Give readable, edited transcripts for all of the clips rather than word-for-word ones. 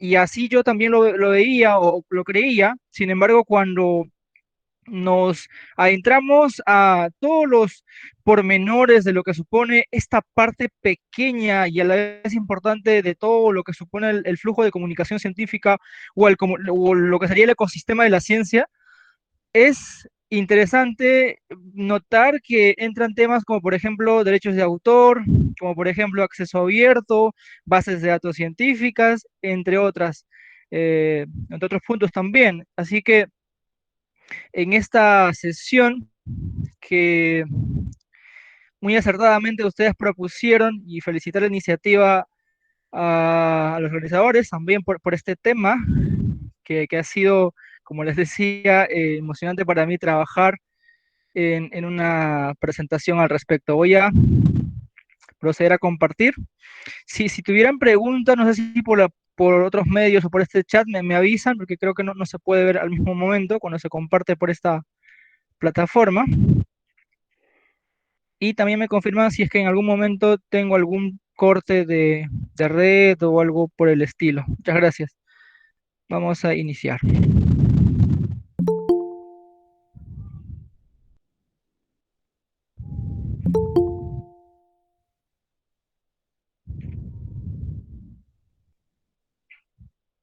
y así yo también lo veía o lo creía. Sin embargo, cuando nos adentramos a todos los pormenores de lo que supone esta parte pequeña y a la vez importante de todo lo que supone el flujo de comunicación científica o lo que sería el ecosistema de la ciencia, es interesante notar que entran temas como por ejemplo derechos de autor, como por ejemplo acceso abierto, bases de datos científicas, entre otros puntos también. Así que en esta sesión que muy acertadamente ustedes propusieron y felicitar la iniciativa a los organizadores también por este tema, que ha sido, como les decía, emocionante para mí trabajar en una presentación al respecto. Voy a proceder a compartir. Si tuvieran preguntas, no sé si por otros medios o por este chat me avisan, porque creo que no se puede ver al mismo momento cuando se comparte por esta plataforma. Y también me confirman si es que en algún momento tengo algún corte de red o algo por el estilo. Muchas gracias. Vamos a iniciar.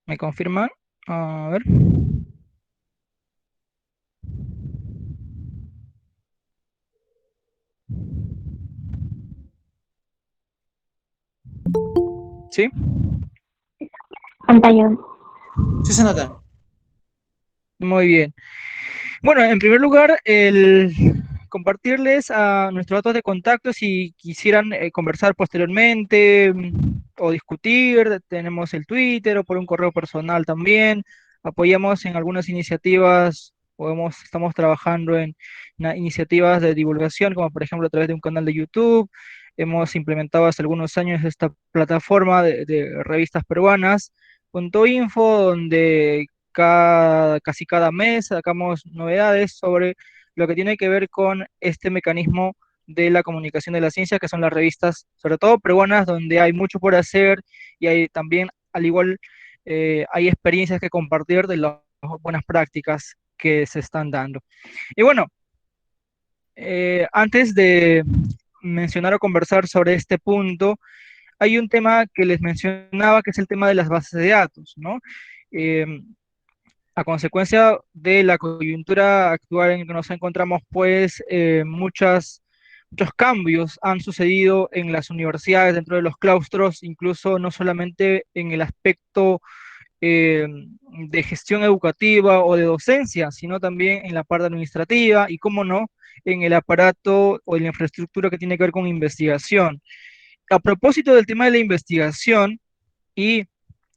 ¿Me confirman? A ver. ¿Sí? Pantalla. Sí se nota. Muy bien. Bueno, en primer lugar, el compartirles a nuestros datos de contacto si quisieran conversar posteriormente o discutir. Tenemos el Twitter o por un correo personal también. Apoyamos en algunas iniciativas estamos trabajando en iniciativas de divulgación, como por ejemplo a través de un canal de YouTube. Hemos implementado hace algunos años esta plataforma de revistas peruanas, .info, donde casi cada mes sacamos novedades sobre lo que tiene que ver con este mecanismo de la comunicación de la ciencia, que son las revistas, sobre todo peruanas, donde hay mucho por hacer y hay también, al igual, hay experiencias que compartir de las buenas prácticas que se están dando. Y bueno, antes de mencionar o conversar sobre este punto, hay un tema que les mencionaba, que es el tema de las bases de datos, ¿no? Eh, a consecuencia de la coyuntura actual en que nos encontramos, pues muchos cambios han sucedido en las universidades, dentro de los claustros, incluso no solamente en el aspecto eh, de gestión educativa o de docencia, sino también en la parte administrativa y, cómo no, en el aparato o en la infraestructura que tiene que ver con investigación. A propósito del tema de la investigación y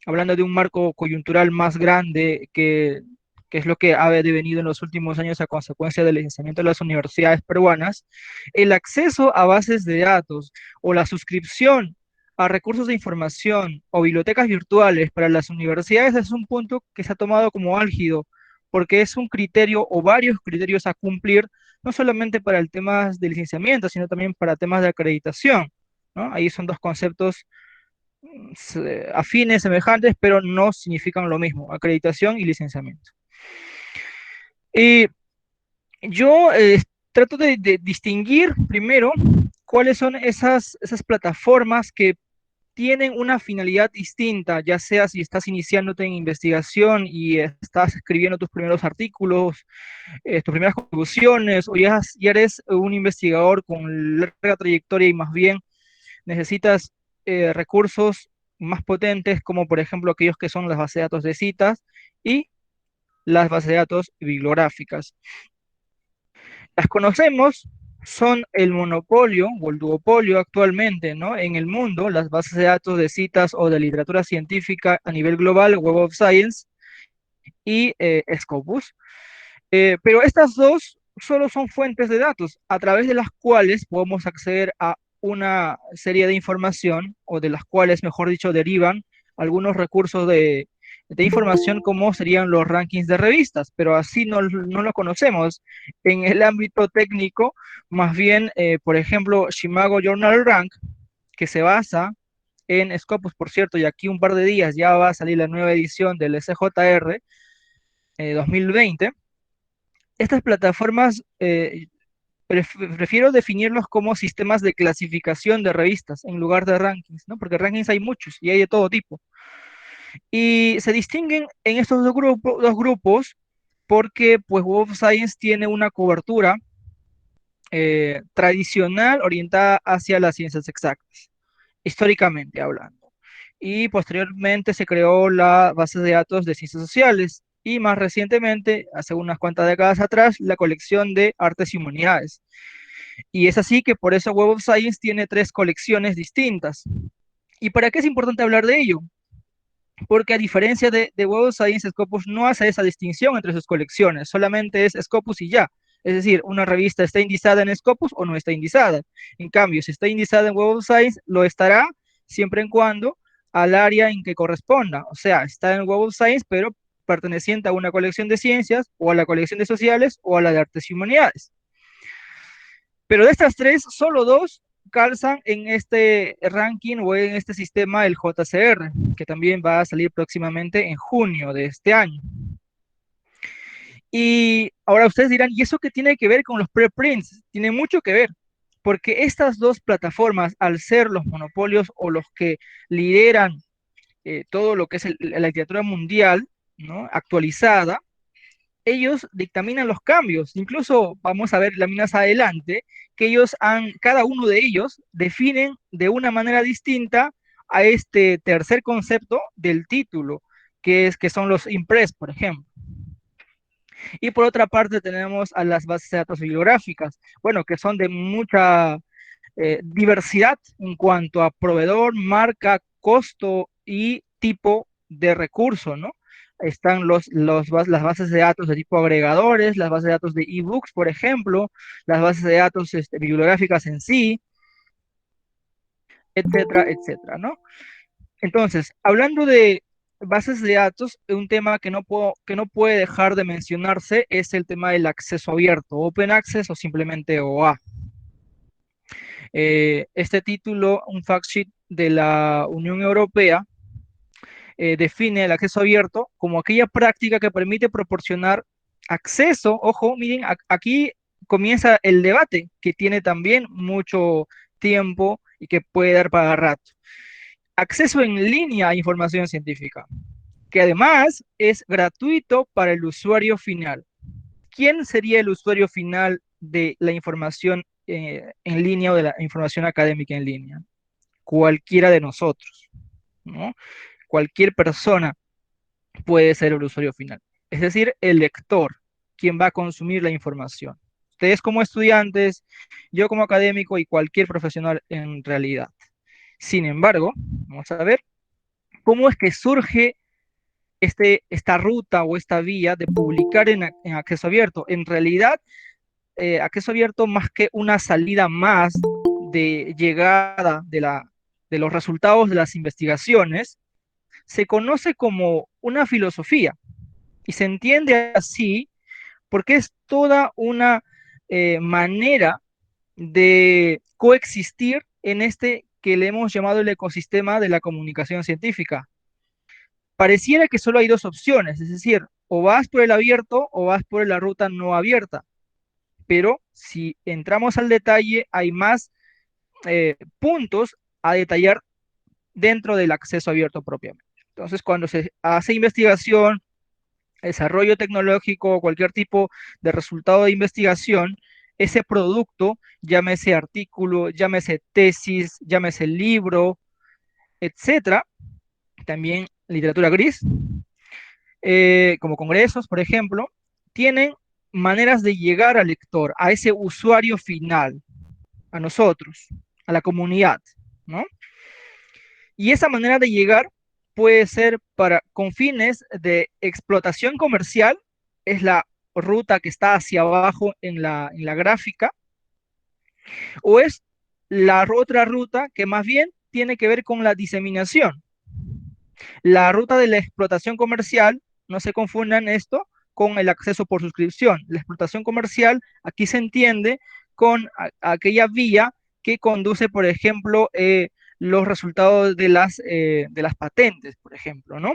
hablando de un marco coyuntural más grande que es lo que ha devenido en los últimos años a consecuencia del licenciamiento de las universidades peruanas, el acceso a bases de datos o la suscripción a recursos de información o bibliotecas virtuales para las universidades es un punto que se ha tomado como álgido, porque es un criterio o varios criterios a cumplir, no solamente para el tema de licenciamiento, sino también para temas de acreditación, ¿no? Ahí son dos conceptos afines, semejantes, pero no significan lo mismo, acreditación y licenciamiento. Y yo trato de distinguir primero cuáles son esas plataformas que tienen una finalidad distinta, ya sea si estás iniciándote en investigación y estás escribiendo tus primeros artículos, tus primeras contribuciones, o ya eres un investigador con larga trayectoria y más bien necesitas recursos más potentes, como por ejemplo aquellos que son las bases de datos de citas y las bases de datos bibliográficas. Las conocemos, son el monopolio o el duopolio actualmente, ¿no? En el mundo, las bases de datos de citas o de literatura científica a nivel global, Web of Science y Scopus. Pero estas dos solo son fuentes de datos a través de las cuales podemos acceder a una serie de información o de las cuales, mejor dicho, derivan algunos recursos de información como serían los rankings de revistas, pero así no lo conocemos. En el ámbito técnico, más bien, por ejemplo, Shimago Journal Rank, que se basa en Scopus, por cierto, y aquí un par de días ya va a salir la nueva edición del SJR 2020. Estas plataformas prefiero definirlos como sistemas de clasificación de revistas en lugar de rankings, ¿no? Porque rankings hay muchos y hay de todo tipo. Y se distinguen en estos dos grupos porque pues Web of Science tiene una cobertura tradicional orientada hacia las ciencias exactas, históricamente hablando. Y posteriormente se creó la base de datos de ciencias sociales y más recientemente, hace unas cuantas décadas atrás, la colección de artes y humanidades. Y es así que por eso Web of Science tiene tres colecciones distintas. ¿Y para qué es importante hablar de ello? Porque a diferencia de Web of Science, Scopus no hace esa distinción entre sus colecciones, solamente es Scopus y ya. Es decir, una revista está indizada en Scopus o no está indizada. En cambio, si está indizada en Web of Science, lo estará siempre en cuando al área en que corresponda. O sea, está en Web of Science, pero perteneciente a una colección de ciencias, o a la colección de sociales, o a la de artes y humanidades. Pero de estas tres, solo dos calzan en este ranking o en este sistema el JCR, que también va a salir próximamente en junio de este año. Y ahora ustedes dirán, ¿y eso qué tiene que ver con los preprints? Tiene mucho que ver, porque estas dos plataformas, al ser los monopolios o los que lideran todo lo que es la literatura mundial, ¿no? Actualizada, ellos dictaminan los cambios. Incluso vamos a ver láminas adelante que cada uno de ellos definen de una manera distinta a este tercer concepto del título, que son los impress, por ejemplo. Y por otra parte tenemos a las bases de datos bibliográficas, bueno, que son de mucha diversidad en cuanto a proveedor, marca, costo y tipo de recurso, ¿no? Están las bases de datos de tipo agregadores, las bases de datos de ebooks, por ejemplo, las bases de datos bibliográficas en sí, etcétera, etcétera, ¿no? Entonces, hablando de bases de datos, un tema que no puede dejar de mencionarse es el tema del acceso abierto, Open Access o simplemente OA. Este título, un fact sheet de la Unión Europea, define el acceso abierto como aquella práctica que permite proporcionar acceso, ojo, miren, aquí comienza el debate que tiene también mucho tiempo y que puede dar para rato. Acceso en línea a información científica, que además es gratuito para el usuario final. ¿Quién sería el usuario final de la información en línea o de la información académica en línea? Cualquiera de nosotros, ¿no? Cualquier persona puede ser el usuario final. Es decir, el lector, quien va a consumir la información. Ustedes como estudiantes, yo como académico y cualquier profesional en realidad. Sin embargo, vamos a ver cómo es que surge esta ruta o esta vía de publicar en acceso abierto. En realidad, acceso abierto más que una salida más de llegada de los resultados de las investigaciones, se conoce como una filosofía y se entiende así porque es toda una manera de coexistir en este que le hemos llamado el ecosistema de la comunicación científica. Pareciera que solo hay dos opciones, es decir, o vas por el abierto o vas por la ruta no abierta, pero si entramos al detalle hay más puntos a detallar dentro del acceso abierto propiamente. Entonces, cuando se hace investigación, desarrollo tecnológico o cualquier tipo de resultado de investigación, ese producto, llámese artículo, llámese tesis, llámese libro, etcétera, también literatura gris, como congresos, por ejemplo, tienen maneras de llegar al lector, a ese usuario final, a nosotros, a la comunidad, ¿no? Y esa manera de llegar puede ser con fines de explotación comercial, es la ruta que está hacia abajo en la gráfica, o es la otra ruta que más bien tiene que ver con la diseminación. La ruta de la explotación comercial, no se confundan esto con el acceso por suscripción. La explotación comercial aquí se entiende con aquella vía que conduce, por ejemplo, los resultados de las patentes, por ejemplo, ¿no?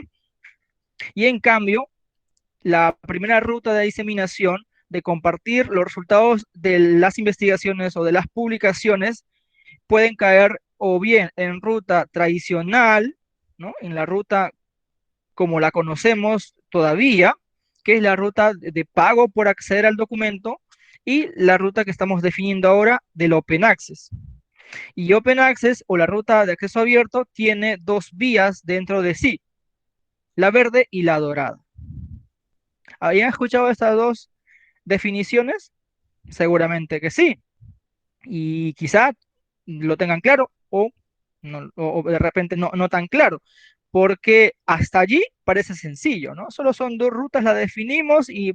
Y en cambio, la primera ruta de diseminación de compartir los resultados de las investigaciones o de las publicaciones pueden caer o bien en ruta tradicional, ¿no? En la ruta como la conocemos todavía, que es la ruta de pago por acceder al documento, y la ruta que estamos definiendo ahora del Open Access. Y Open Access o la ruta de acceso abierto tiene dos vías dentro de sí, la verde y la dorada. ¿Habían escuchado estas dos definiciones? Seguramente que sí. Y quizá lo tengan claro o, no, o de repente no tan claro, porque hasta allí parece sencillo, ¿no? Solo son dos rutas, las definimos y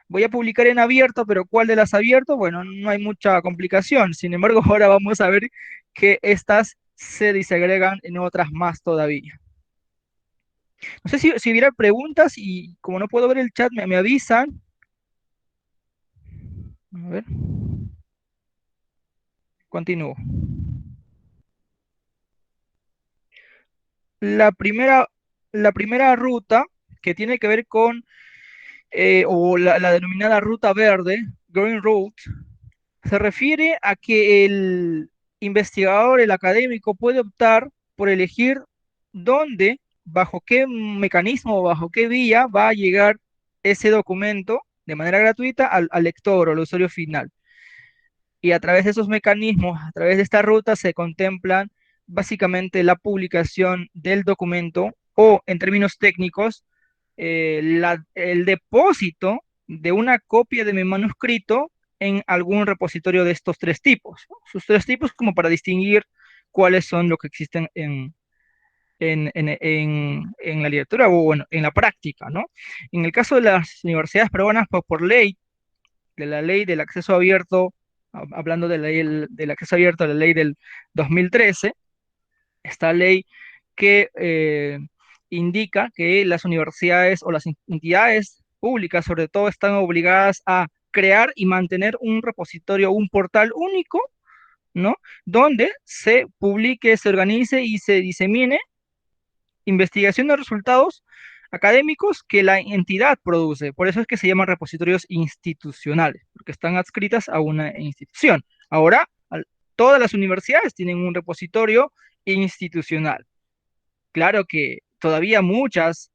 voy a publicar en abierto, pero ¿cuál de las abierto? Bueno, no hay mucha complicación. Sin embargo, ahora vamos a ver que estas se disagregan en otras más todavía. No sé si hubiera preguntas y como no puedo ver el chat, me avisan. A ver, continúo. La primera, la primera ruta que tiene que ver con, o la denominada ruta verde, Green Route, se refiere a que el investigador, el académico, puede optar por elegir dónde, bajo qué mecanismo, bajo qué vía va a llegar ese documento de manera gratuita al lector o al usuario final. Y a través de esos mecanismos, a través de esta ruta, se contemplan básicamente la publicación del documento o, en términos técnicos, el depósito de una copia de mi manuscrito en algún repositorio de estos tres tipos, ¿no? Sus tres tipos como para distinguir cuáles son los que existen en la literatura o bueno, en la práctica, ¿no? En el caso de las universidades peruanas, pues por ley, de la ley del acceso abierto, hablando de la ley del acceso abierto, la ley del 2013, esta ley que indica que las universidades o las entidades públicas, sobre todo, están obligadas a crear y mantener un repositorio, un portal único, ¿no? Donde se publique, se organice y se disemine investigación de resultados académicos que la entidad produce. Por eso es que se llaman repositorios institucionales, porque están adscritas a una institución. Ahora, todas las universidades tienen un repositorio institucional. Claro que todavía muchas,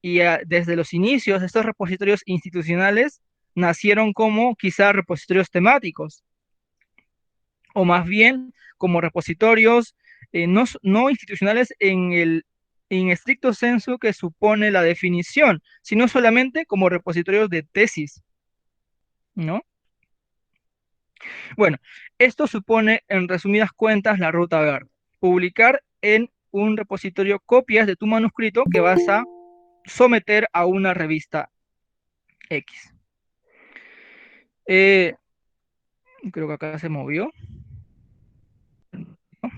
y desde los inicios, estos repositorios institucionales nacieron como quizá repositorios temáticos, o más bien como repositorios no institucionales en estricto senso que supone la definición, sino solamente como repositorios de tesis, ¿no? Bueno, esto supone, en resumidas cuentas, la ruta verde. Publicar en un repositorio copias de tu manuscrito que vas a someter a una revista X. Eh, Creo que acá se movió. ¿No?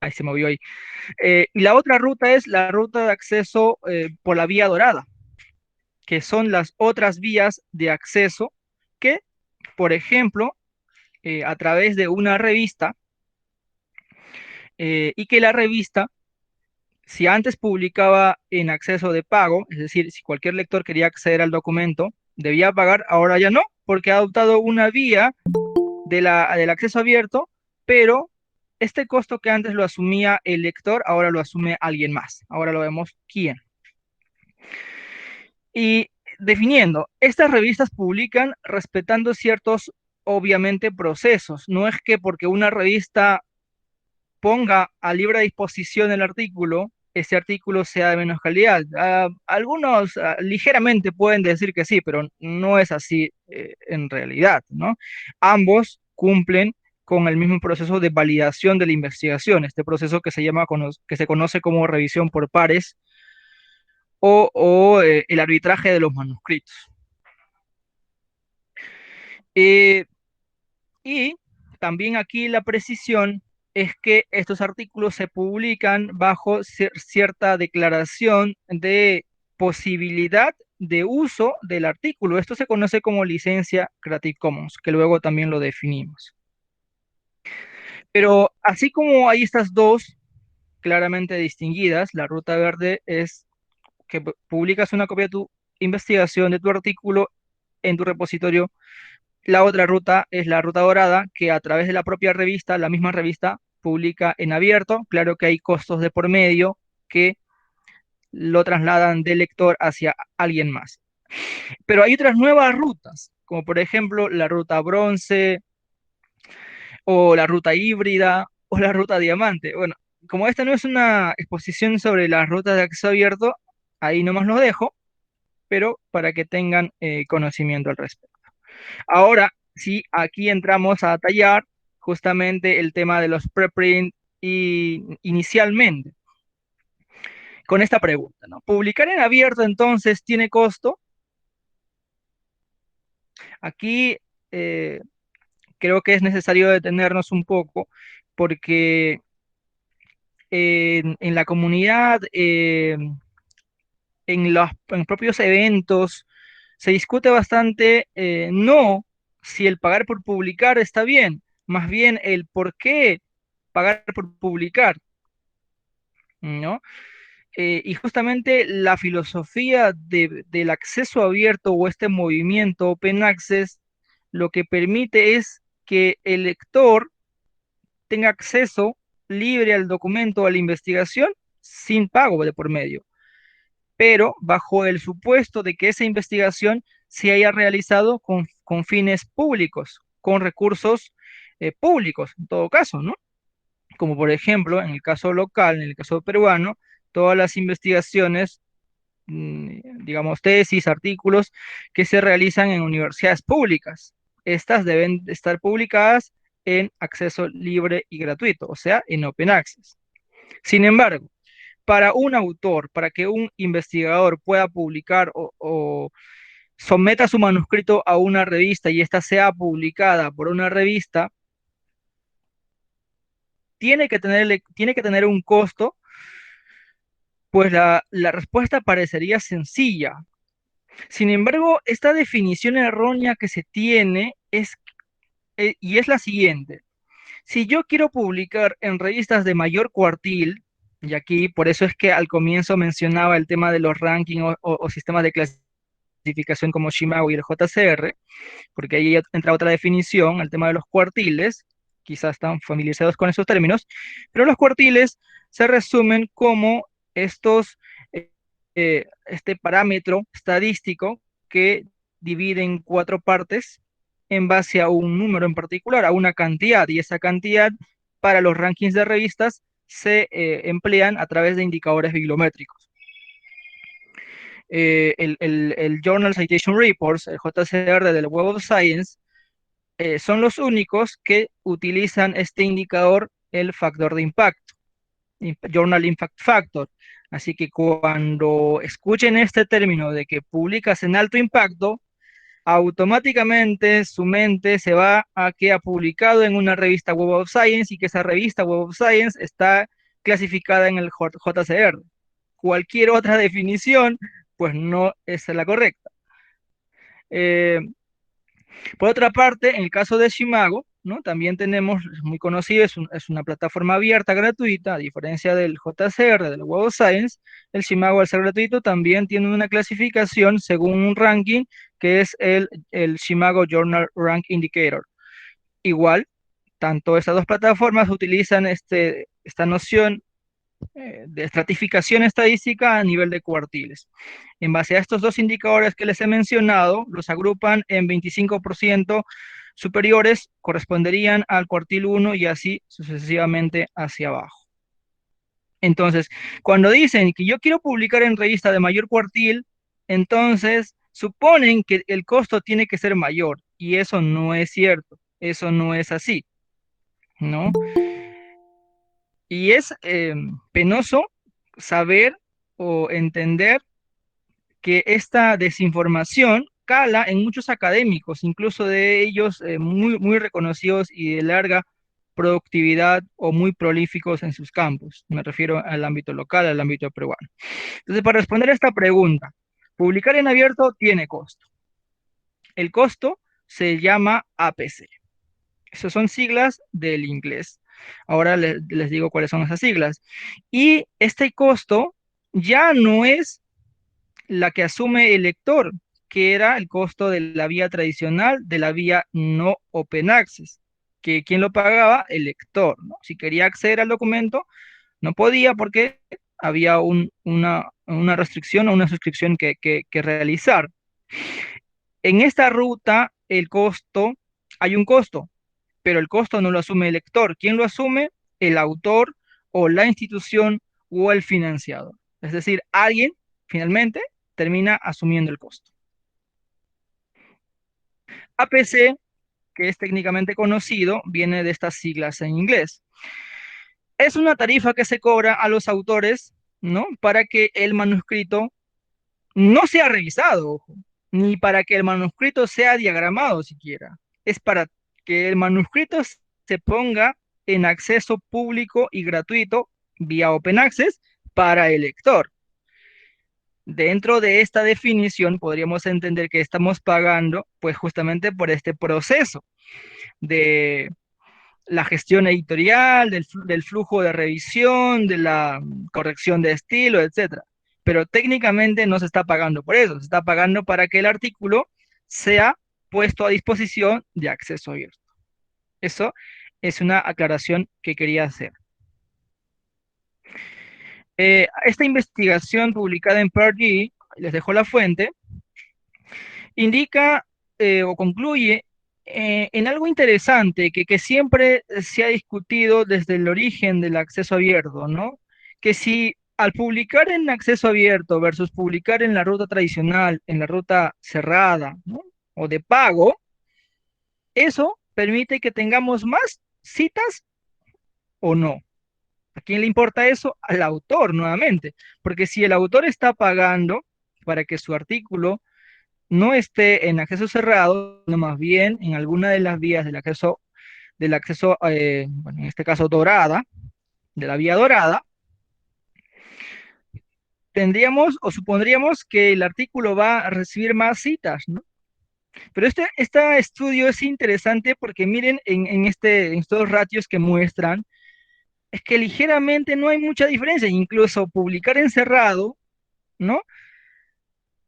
Ahí se movió ahí. Y la otra ruta es la ruta de acceso por la vía dorada, que son las otras vías de acceso que, por ejemplo, a través de una revista, y que la revista, si antes publicaba en acceso de pago, es decir, si cualquier lector quería acceder al documento, debía pagar, ahora ya no, porque ha adoptado una vía del acceso abierto, pero este costo que antes lo asumía el lector, ahora lo asume alguien más. Ahora lo vemos quién. Y definiendo, estas revistas publican respetando ciertos, obviamente, procesos. No es que porque una revista ponga a libre disposición el artículo, ese artículo sea de menos calidad. Algunos ligeramente pueden decir que sí, pero no es así en realidad, ¿no? Ambos cumplen con el mismo proceso de validación de la investigación, este proceso que se llama, que se conoce como revisión por pares o el arbitraje de los manuscritos. Eh, y también aquí la precisión es que estos artículos se publican bajo cierta declaración de posibilidad de uso del artículo. Esto se conoce como licencia Creative Commons, que luego también lo definimos. Pero así como hay estas dos claramente distinguidas, la ruta verde es que publicas una copia de tu investigación, de tu artículo en tu repositorio. La otra ruta es la ruta dorada, que a través de la propia revista, la misma revista, publica en abierto. Claro que hay costos de por medio que lo trasladan del lector hacia alguien más. Pero hay otras nuevas rutas, como por ejemplo la ruta bronce o la ruta híbrida o la ruta diamante. Bueno, como esta no es una exposición sobre las rutas de acceso abierto, ahí nomás lo dejo, pero para que tengan conocimiento al respecto. Ahora, sí, aquí entramos a detallar justamente el tema de los preprint y inicialmente con esta pregunta, ¿no? ¿Publicar en abierto entonces tiene costo? Aquí eh, creo que es necesario detenernos un poco porque en la comunidad, en propios eventos, se discute bastante no si el pagar por publicar está bien, más bien el por qué pagar por publicar, ¿no? Y justamente la filosofía del acceso abierto o este movimiento Open Access lo que permite es que el lector tenga acceso libre al documento o a la investigación sin pago de por medio, pero bajo el supuesto de que esa investigación se haya realizado con fines públicos, con recursos públicos, en todo caso, ¿no? Como por ejemplo, en el caso local, en el caso peruano, todas las investigaciones, digamos, tesis, artículos que se realizan en universidades públicas. Estas deben estar publicadas en acceso libre y gratuito, o sea, en Open Access. Sin embargo, para un autor, para que un investigador pueda publicar o someta su manuscrito a una revista y ésta sea publicada por una revista, tiene que tener un costo, pues la respuesta parecería sencilla. Sin embargo, esta definición errónea que se tiene y es la siguiente. Si yo quiero publicar en revistas de mayor cuartil, y aquí por eso es que al comienzo mencionaba el tema de los rankings o sistemas de clasificación como Shimago y el JCR, porque ahí entra otra definición, el tema de los cuartiles, quizás están familiarizados con esos términos, pero los cuartiles se resumen como estos, este parámetro estadístico que divide en cuatro partes en base a un número en particular, a una cantidad, y esa cantidad para los rankings de revistas se emplean a través de indicadores bibliométricos. El Journal Citation Reports, el JCR del Web of Science, son los únicos que utilizan este indicador, el factor de impacto, Journal Impact Factor. Así que cuando escuchen este término de que publicas en alto impacto, automáticamente su mente se va a que ha publicado en una revista Web of Science y que esa revista Web of Science está clasificada en el JCR. Cualquier otra definición, pues no es la correcta. Eh, por otra parte, en el caso de Shimago, ¿no? También tenemos, es muy conocido, es una plataforma abierta, gratuita, a diferencia del JCR, del Web of Science, el Shimago al ser gratuito también tiene una clasificación según un ranking que es el Shimago Journal Rank Indicator. Igual, tanto estas dos plataformas utilizan esta noción de estratificación estadística a nivel de cuartiles. En base a estos dos indicadores que les he mencionado, los agrupan en 25% superiores, corresponderían al cuartil 1 y así sucesivamente hacia abajo. Entonces, cuando dicen que yo quiero publicar en revista de mayor cuartil, entonces suponen que el costo tiene que ser mayor y eso no es cierto, eso no es así, ¿no? Y es penoso saber o entender que esta desinformación cala en muchos académicos, incluso de ellos muy, muy reconocidos y de larga productividad o muy prolíficos en sus campos. Me refiero al ámbito local, al ámbito peruano. Entonces, para responder a esta pregunta, publicar en abierto tiene costo. El costo se llama APC. Esas son siglas del inglés. Ahora les digo cuáles son esas siglas. Y este costo ya no es la que asume el lector, que era el costo de la vía tradicional, de la vía no open access, que quien lo pagaba, el lector, ¿no? Si quería acceder al documento, no podía porque había una restricción o una suscripción que realizar. En esta ruta, hay un costo, pero el costo no lo asume el lector. ¿Quién lo asume? El autor o la institución o el financiador. Es decir, alguien finalmente termina asumiendo el costo. APC, que es técnicamente conocido, viene de estas siglas en inglés. Es una tarifa que se cobra a los autores, ¿no? Para que el manuscrito no sea revisado, ojo, ni para que el manuscrito sea diagramado siquiera. Es para que el manuscrito se ponga en acceso público y gratuito vía Open Access para el lector. Dentro de esta definición podríamos entender que estamos pagando pues justamente por este proceso de la gestión editorial, del flujo de revisión, de la corrección de estilo, etcétera. Pero técnicamente no se está pagando por eso, se está pagando para que el artículo sea puesto a disposición de acceso abierto. Eso es una aclaración que quería hacer. Esta investigación publicada en PRG, les dejo la fuente, indica o concluye en algo interesante que siempre se ha discutido desde el origen del acceso abierto, ¿no? Que si al publicar en acceso abierto versus publicar en la ruta tradicional, en la ruta cerrada, ¿no? O de pago, eso permite que tengamos más citas o no. ¿A quién le importa eso? Al autor, nuevamente. Porque si el autor está pagando para que su artículo no esté en acceso cerrado, sino más bien en alguna de las vías del acceso, bueno, en este caso dorada, de la vía dorada, tendríamos o supondríamos que el artículo va a recibir más citas, ¿no? Pero este estudio es interesante porque miren en estos ratios que muestran, es que ligeramente no hay mucha diferencia, incluso publicar en cerrado, ¿no?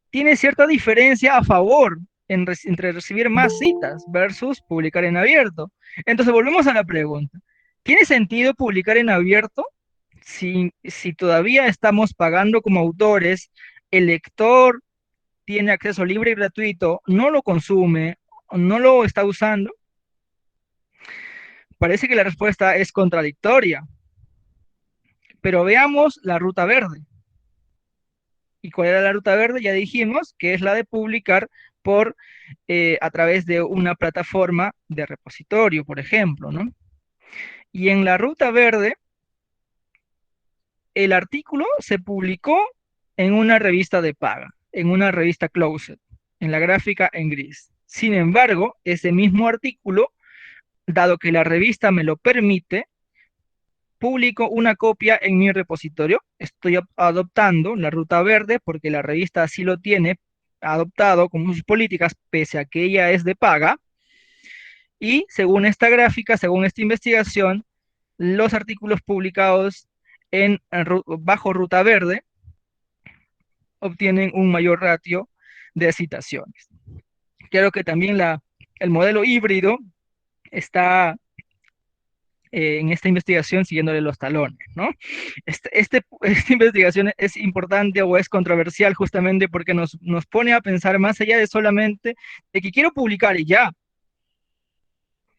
Tiene cierta diferencia a favor entre recibir más citas versus publicar en abierto. Entonces volvemos a la pregunta. ¿Tiene sentido publicar en abierto si todavía estamos pagando como autores, el lector tiene acceso libre y gratuito, no lo consume, no lo está usando? Parece que la respuesta es contradictoria, pero veamos la ruta verde. ¿Y cuál era la ruta verde? Ya dijimos que es la de publicar a través de una plataforma de repositorio, por ejemplo, ¿no? Y en la ruta verde, el artículo se publicó en una revista de paga, en una revista Closet, en la gráfica en gris. Sin embargo, ese mismo artículo, dado que la revista me lo permite, publico una copia en mi repositorio. Estoy adoptando la ruta verde porque la revista así lo tiene adoptado como sus políticas, pese a que ella es de paga. Y según esta gráfica, según esta investigación, los artículos publicados bajo ruta verde obtienen un mayor ratio de citaciones. Creo que también el modelo híbrido está en esta investigación siguiéndole los talones, ¿no? Esta investigación es importante o es controversial justamente porque nos pone a pensar más allá de solamente de que quiero publicar y ya.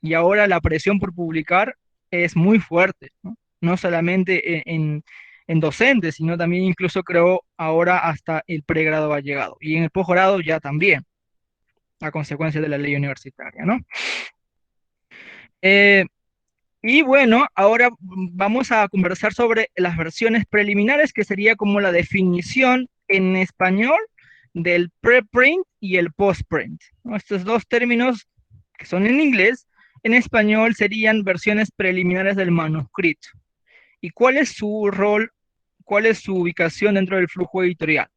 Y ahora la presión por publicar es muy fuerte, ¿no? No solamente en docentes, sino también incluso creo ahora hasta el pregrado ha llegado. Y en el posgrado ya también, a consecuencia de la ley universitaria, ¿no? Eh, Y bueno, ahora vamos a conversar sobre las versiones preliminares, que sería como la definición en español del preprint y el postprint, ¿no? Estos dos términos que son en inglés, en español serían versiones preliminares del manuscrito. ¿Y cuál es su rol, cuál es su ubicación dentro del flujo editorial?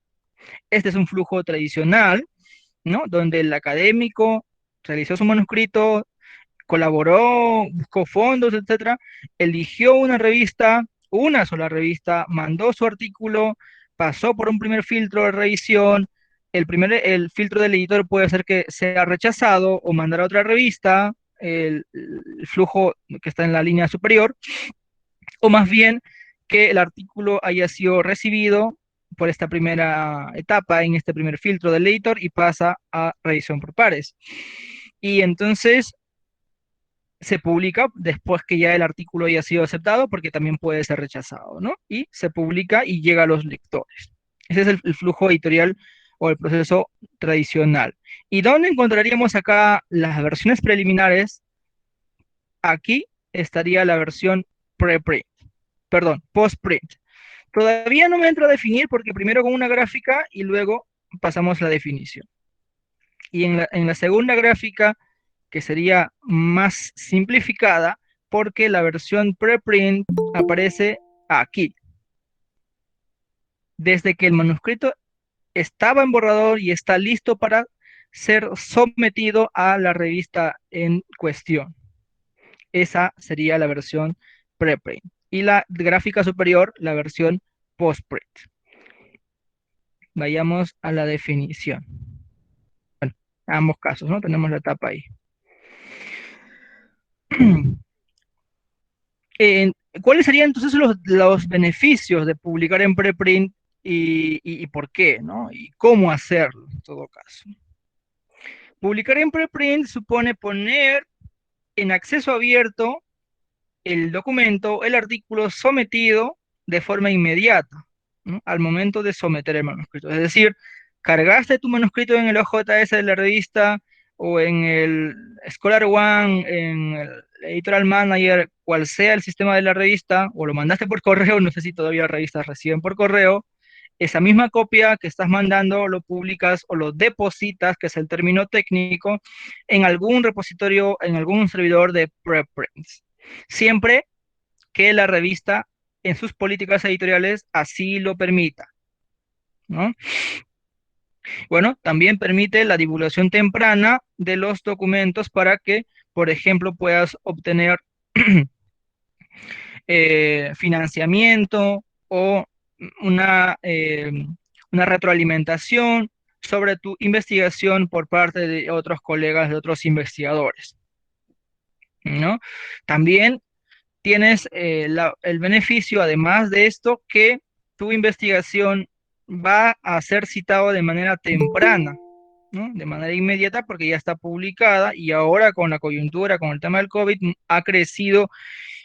Este es un flujo tradicional, ¿no? Donde el académico realizó su manuscrito, colaboró, buscó fondos, etcétera, eligió una sola revista, mandó su artículo, pasó por un primer filtro de revisión. El filtro del editor puede ser que sea rechazado o mandar a otra revista, el flujo que está en la línea superior, o más bien que el artículo haya sido recibido por esta primera etapa, en este primer filtro del editor, y pasa a revisión por pares. Y entonces se publica después que ya el artículo haya sido aceptado, porque también puede ser rechazado, ¿no? Y se publica y llega a los lectores. Ese es el flujo editorial o el proceso tradicional. ¿Y dónde encontraríamos acá las versiones preliminares? Aquí estaría la versión preprint, perdón, postprint. Todavía no me entro a definir porque primero con una gráfica y luego pasamos la definición. Y en la segunda gráfica, que sería más simplificada, porque la versión preprint aparece aquí. Desde que el manuscrito estaba en borrador y está listo para ser sometido a la revista en cuestión. Esa sería la versión preprint. Y la gráfica superior, la versión postprint. Vayamos a la definición. Bueno, en ambos casos, ¿no? Tenemos la etapa ahí. Eh, ¿Cuáles serían entonces los beneficios de publicar en preprint y por qué, ¿no? Y cómo hacerlo, en todo caso. Publicar en preprint supone poner en acceso abierto el documento, el artículo sometido de forma inmediata, ¿no? Al momento de someter el manuscrito. Es decir, cargaste tu manuscrito en el OJS de la revista o en el Scholar One, en el Editorial Manager, cual sea el sistema de la revista, o lo mandaste por correo, no sé si todavía revistas reciben por correo, esa misma copia que estás mandando lo publicas o lo depositas, que es el término técnico, en algún repositorio, en algún servidor de preprints. Siempre que la revista en sus políticas editoriales así lo permita, ¿no? Bueno, también permite la divulgación temprana de los documentos para que, por ejemplo, puedas obtener financiamiento o una, eh, una retroalimentación sobre tu investigación por parte de otros colegas, de otros investigadores, ¿no? También tienes el beneficio, además de esto, que tu investigación va a ser citado de manera temprana, ¿no? De manera inmediata, porque ya está publicada y ahora con la coyuntura, con el tema del COVID, ha crecido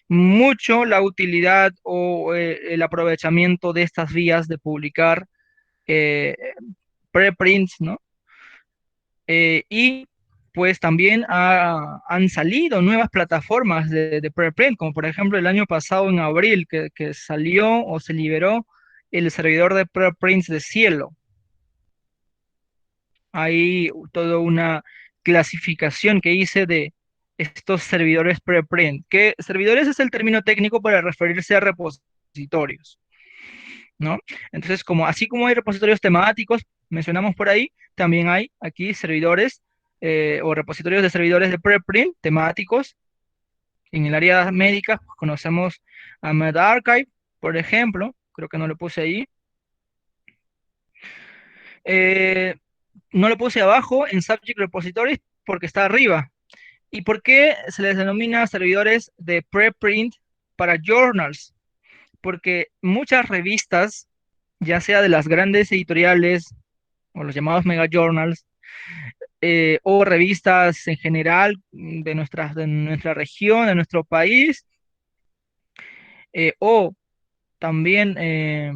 mucho la utilidad o el aprovechamiento de estas vías de publicar eh, preprints, ¿no? Y pues también han salido nuevas plataformas de preprint, como por ejemplo el año pasado en abril, que salió o se liberó el servidor de preprints de Cielo. Hay toda una clasificación que hice de estos servidores preprint, que servidores es el término técnico para referirse a repositorios, ¿no? Entonces, así como hay repositorios temáticos, mencionamos por ahí, también hay aquí servidores o repositorios de servidores de preprint temáticos. En el área médica pues, conocemos a medRxiv, por ejemplo, creo que no lo puse ahí. Eh, no lo puse abajo en Subject Repositories porque está arriba. ¿Y por qué se les denomina servidores de preprint para journals? Porque muchas revistas, ya sea de las grandes editoriales o los llamados mega journals, o revistas en general de nuestra región, de nuestro país, o también,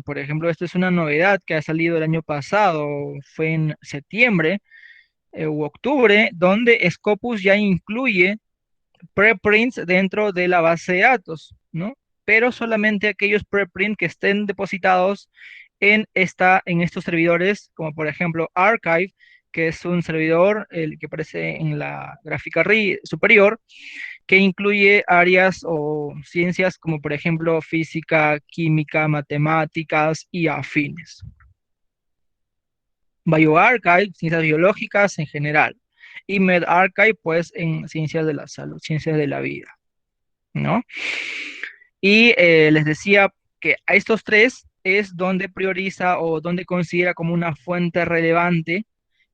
por ejemplo, esto es una novedad que ha salido el año pasado, fue en septiembre u octubre, donde Scopus ya incluye preprints dentro de la base de datos, ¿no? Pero solamente aquellos preprints que estén depositados en estos servidores, como por ejemplo Archive, que es un servidor, el que aparece en la gráfica superior, que incluye áreas o ciencias como por ejemplo física, química, matemáticas y afines. BioArchive, ciencias biológicas en general. y medRxiv, pues en ciencias de la salud, ciencias de la vida, ¿no? Y les decía que a estos tres es donde prioriza o donde considera como una fuente relevante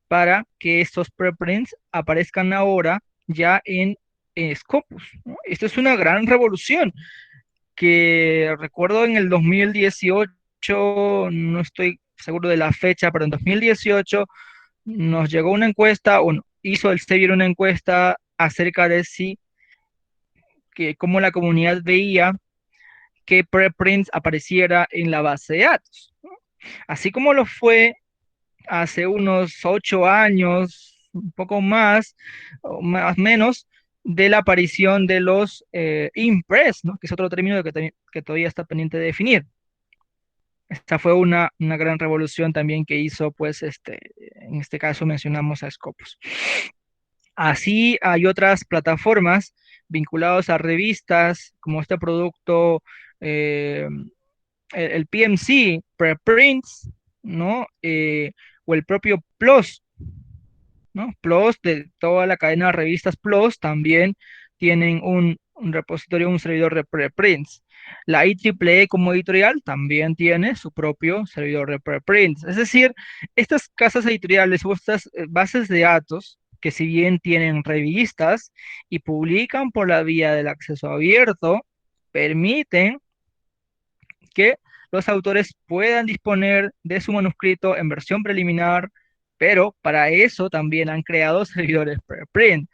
para que estos preprints aparezcan ahora ya en Scopus, ¿no? Esto es una gran revolución que recuerdo en el 2018, no estoy seguro de la fecha, pero en 2018 nos llegó una encuesta, o hizo el Elsevier una encuesta acerca de si, que cómo la comunidad veía que preprints apareciera en la base de datos. Así como lo fue hace unos 8 años, un poco más, o más o menos, de la aparición de los impress, ¿no? Que es otro término que todavía está pendiente de definir. Esta fue una gran revolución también que hizo, pues, en este caso mencionamos a Scopus. Así hay otras plataformas vinculadas a revistas, como este producto, eh, el PMC, Preprints, ¿no? O el propio PLOS, ¿no? PLOS, de toda la cadena de revistas PLOS, también tienen un repositorio, un servidor de preprints. La IEEE como editorial también tiene su propio servidor de preprints. Es decir, estas casas editoriales o estas bases de datos, que si bien tienen revistas y publican por la vía del acceso abierto, permiten que los autores puedan disponer de su manuscrito en versión preliminar, pero para eso también han creado servidores preprint.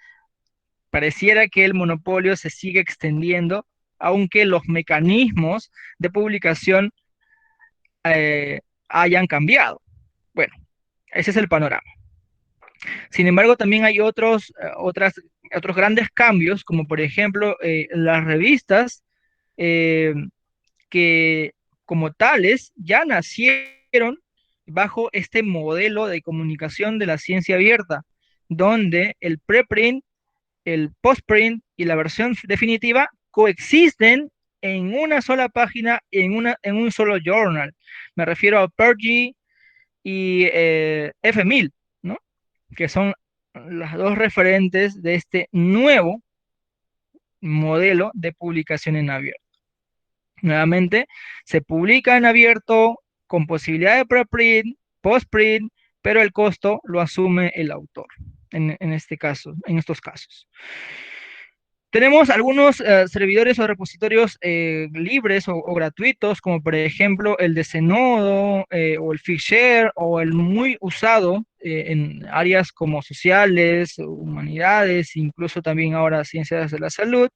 Pareciera que el monopolio se sigue extendiendo, aunque los mecanismos de publicación hayan cambiado. Bueno, ese es el panorama. Sin embargo, también hay otros grandes cambios, como por ejemplo las revistas eh, que como tales ya nacieron bajo este modelo de comunicación de la ciencia abierta, donde el preprint, el postprint y la versión definitiva coexisten en una sola página, en un solo journal. Me refiero a Pergy y F1000, ¿no? Que son las dos referentes de este nuevo modelo de publicación en abierto. Nuevamente, se publica en abierto con posibilidad de preprint, postprint, pero el costo lo asume el autor en este caso, en estos casos. Tenemos algunos servidores o repositorios libres o gratuitos, como por ejemplo el de Zenodo o el Figshare o el muy usado en áreas como sociales, humanidades, incluso también ahora ciencias de la salud,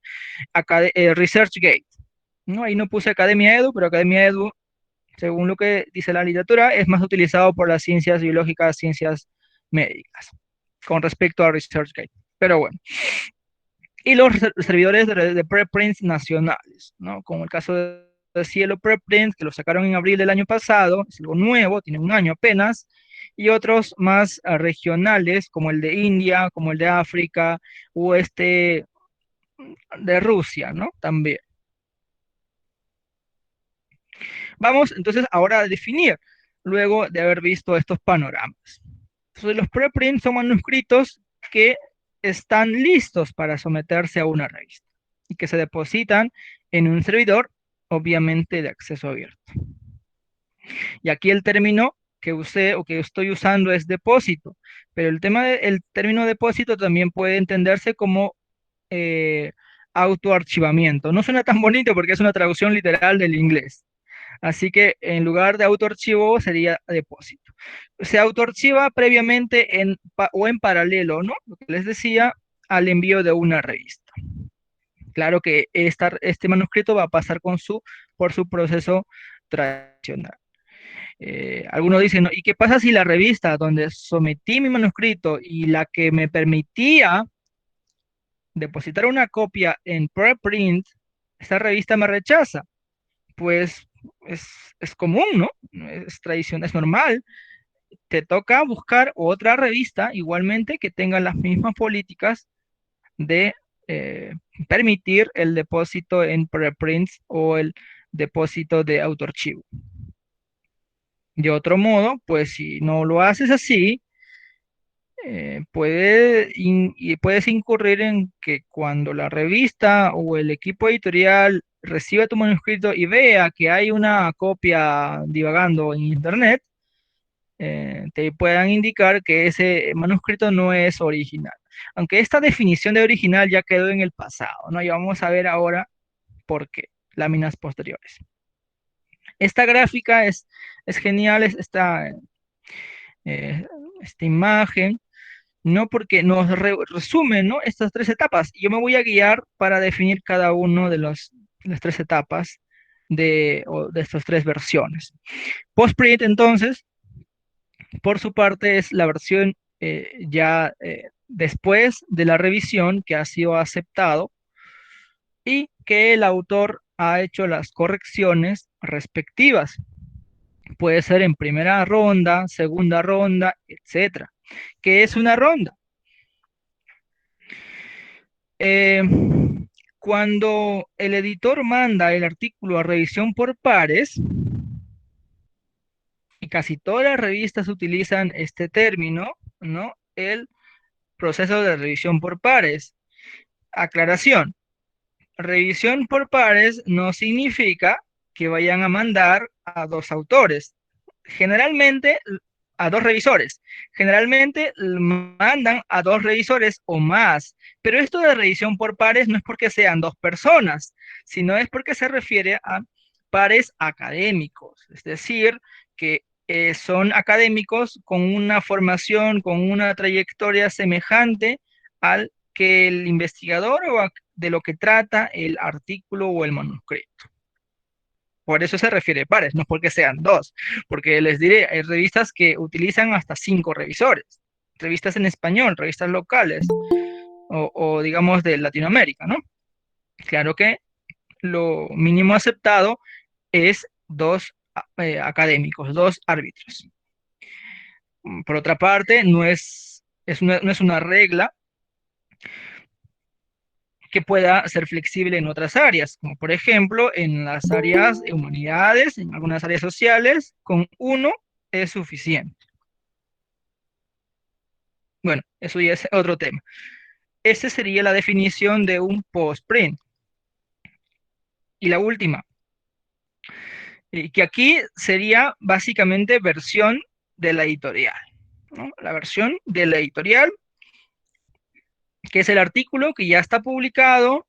ResearchGate, ¿no? Ahí no puse Academia Edu, pero Academia Edu, según lo que dice la literatura, es más utilizado por las ciencias biológicas, ciencias médicas, con respecto a ResearchGate. Pero bueno. Y los servidores de preprints nacionales, ¿no? Como el caso de Cielo Preprints, que lo sacaron en abril del año pasado, es algo nuevo, tiene un año apenas, y otros más regionales, como el de India, como el de África, o este de Rusia, ¿no? También. Vamos entonces ahora a definir, luego de haber visto estos panoramas. Entonces, los preprints son manuscritos que están listos para someterse a una revista y que se depositan en un servidor, obviamente de acceso abierto. Y aquí el término que usé o que estoy usando es depósito, pero el término depósito también puede entenderse como eh, autoarchivamiento. No suena tan bonito porque es una traducción literal del inglés. Así que en lugar de autoarchivo sería depósito. Se autoarchiva previamente o en paralelo, ¿no? Lo que les decía, al envío de una revista. Claro que este manuscrito va a pasar por su proceso tradicional. Algunos dicen, ¿no? ¿Y qué pasa si la revista donde sometí mi manuscrito y la que me permitía depositar una copia en preprint, esta revista me rechaza? Pues es, es común, ¿no? Es tradición, es normal. Te toca buscar otra revista igualmente que tenga las mismas políticas de eh, permitir el depósito en preprints o el depósito de autoarchivo. De otro modo, pues si no lo haces así, y puedes incurrir en que cuando la revista o el equipo editorial reciba tu manuscrito y vea que hay una copia divagando en internet, te puedan indicar que ese manuscrito no es original. Aunque esta definición de original ya quedó en el pasado, ¿no? Y vamos a ver ahora por qué. Láminas posteriores. Esta gráfica es genial, eh, esta imagen, ¿no? Porque nos resume, ¿no? Estas tres etapas. Yo me voy a guiar para definir cada uno de las tres etapas de estas tres versiones. Postprint, entonces, por su parte, es la versión ya después de la revisión que ha sido aceptado y que el autor ha hecho las correcciones respectivas. Puede ser en primera ronda, segunda ronda, etcétera. ¿Qué es una ronda? Eh, Cuando el editor manda el artículo a revisión por pares, y casi todas las revistas utilizan este término, ¿no? El proceso de revisión por pares. Aclaración, revisión por pares no significa que vayan a mandar a dos autores. Generalmente a dos revisores. Generalmente mandan a dos revisores o más, pero esto de revisión por pares no es porque sean dos personas, sino es porque se refiere a pares académicos, es decir, que son académicos con una formación, con una trayectoria semejante al que el investigador de lo que trata el artículo o el manuscrito. Por eso se refiere a pares, no porque sean dos, porque les diré, hay revistas que utilizan hasta 5 revisores, revistas en español, revistas locales o digamos de Latinoamérica, ¿no? Claro que lo mínimo aceptado es dos académicos, dos árbitros. Por otra parte, no es una regla que pueda ser flexible en otras áreas, como por ejemplo en las áreas de humanidades, en algunas áreas sociales, con uno es suficiente. Bueno, eso ya es otro tema. Esa sería la definición de un postprint. Y la última, que aquí sería básicamente versión de la editorial, ¿no? La versión de la editorial, que es el artículo que ya está publicado,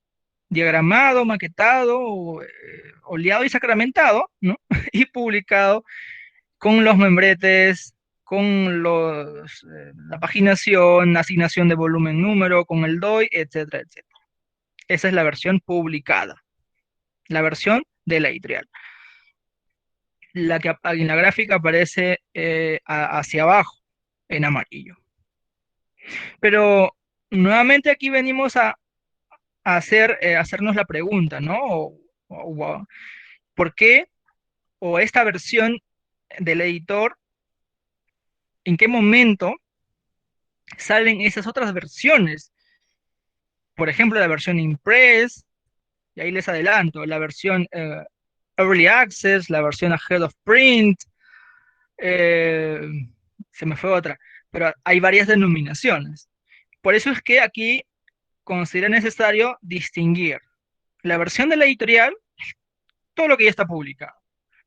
diagramado, maquetado, oleado y sacramentado, ¿no? Y publicado con los membretes, con la paginación, asignación de volumen número, con el DOI, etcétera, etcétera. Esa es la versión publicada, la versión de la editorial. La que en la gráfica aparece hacia abajo, en amarillo. Pero nuevamente aquí venimos a hacernos la pregunta, ¿no? ¿Por qué? O esta versión del editor, ¿en qué momento salen esas otras versiones? Por ejemplo, la versión Impress, y ahí les adelanto, la versión Early Access, la versión Ahead of Print, eh, se me fue otra, pero hay varias denominaciones. Por eso es que aquí considero necesario distinguir la versión de la editorial, todo lo que ya está publicado,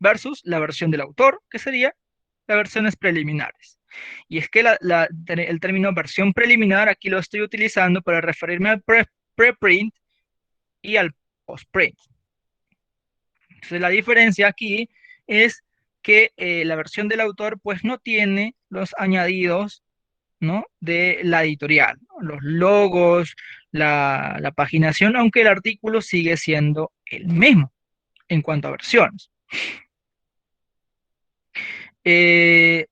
versus la versión del autor, que sería las versiones preliminares. Y es que el término versión preliminar aquí lo estoy utilizando para referirme al preprint y al postprint. Entonces la diferencia aquí es que la versión del autor pues no tiene los añadidos, ¿no? De la editorial, ¿no? Los logos, la paginación, aunque el artículo sigue siendo el mismo en cuanto a versiones. Eh,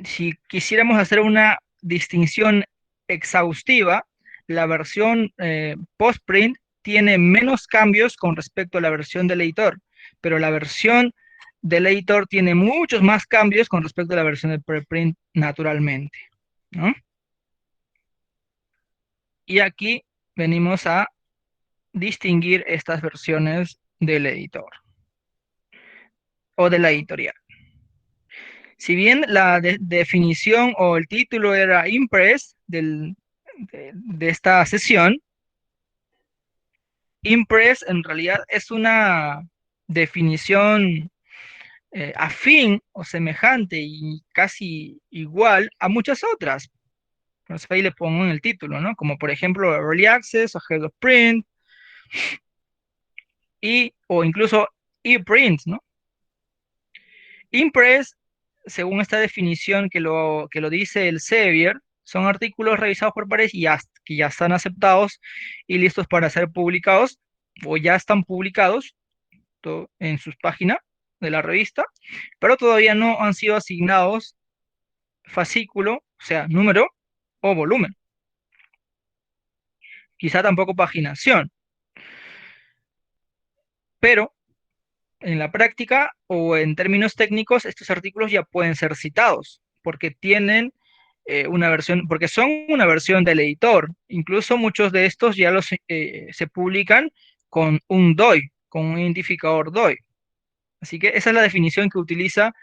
si quisiéramos hacer una distinción exhaustiva, la versión postprint tiene menos cambios con respecto a la versión del editor, pero la versión del editor tiene muchos más cambios con respecto a la versión de preprint naturalmente, ¿no? Y aquí venimos a distinguir estas versiones del editor o de la editorial. Si bien la definición o el título era Impress de esta sesión, Impress en realidad es una definición afín o semejante y casi igual a muchas otras. Entonces ahí le pongo en el título, ¿no? Como por ejemplo Early Access o Head of Print o incluso ePrint, ¿no? Impress, según esta definición que lo dice el Sevier, son artículos revisados por pares y que ya están aceptados y listos para ser publicados o ya están publicados en sus páginas de la revista, pero todavía no han sido asignados fascículo, o sea, número o volumen, quizá tampoco paginación, pero en la práctica o en términos técnicos, estos artículos ya pueden ser citados porque tienen una versión, porque son una versión del editor. Incluso muchos de estos ya se publican con un DOI, con un identificador DOI. Así que esa es la definición que utiliza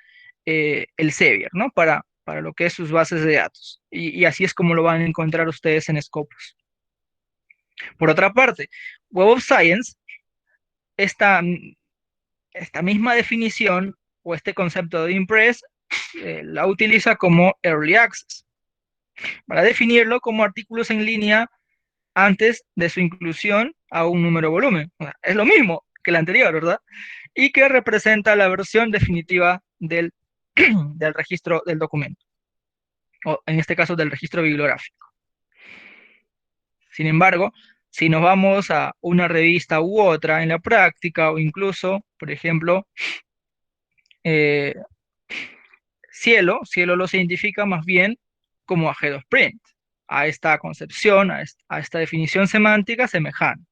el Sevier, ¿no? Para lo que es sus bases de datos. Y así es como lo van a encontrar ustedes en Scopus. Por otra parte, Web of Science, esta, esta misma definición o este concepto de Impress la utiliza como Early Access para definirlo como artículos en línea antes de su inclusión a un número volumen. O sea, es lo mismo que el anterior, ¿verdad? Y que representa la versión definitiva del registro del documento, o en este caso del registro bibliográfico. Sin embargo, si nos vamos a una revista u otra en la práctica, o incluso, por ejemplo, eh, Cielo lo se identifica más bien como a Head of Print, a esta concepción, a esta definición semántica semejante.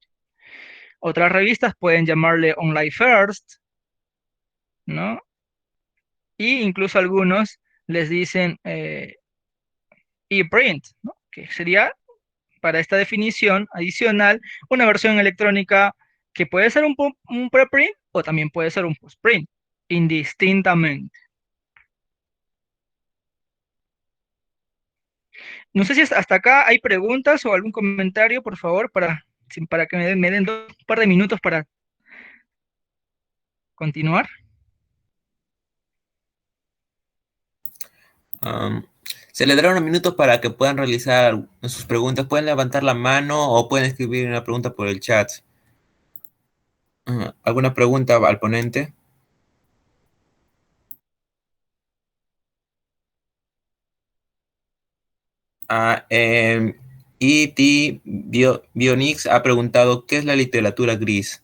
Otras revistas pueden llamarle Online First, ¿no? Y incluso algunos les dicen ePrint, ¿no? Que sería para esta definición adicional una versión electrónica que puede ser un preprint o también puede ser un postprint, indistintamente. No sé si hasta acá hay preguntas o algún comentario, por favor, para que me den un par de minutos para continuar. Am, Se les dará unos minutos para que puedan realizar sus preguntas. Pueden levantar la mano o pueden escribir una pregunta por el chat. ¿Alguna pregunta al ponente? Ah, E.T. Bionix ha preguntado, ¿qué es la literatura gris?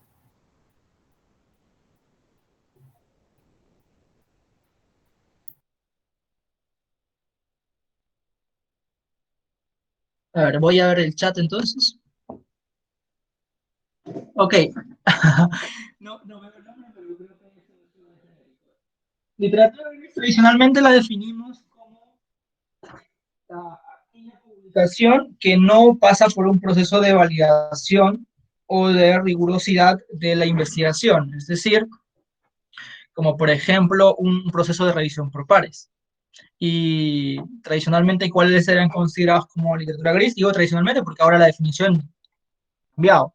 A ver, voy a ver el chat entonces. Ok. No veo el nombre, pero creo que literatura gris tradicionalmente la definimos como aquella publicación que no pasa por un proceso de validación o de rigurosidad de la investigación, es decir, como por ejemplo un proceso de revisión por pares. Y tradicionalmente, ¿cuáles eran considerados como literatura gris? Digo tradicionalmente porque ahora la definición ha cambiado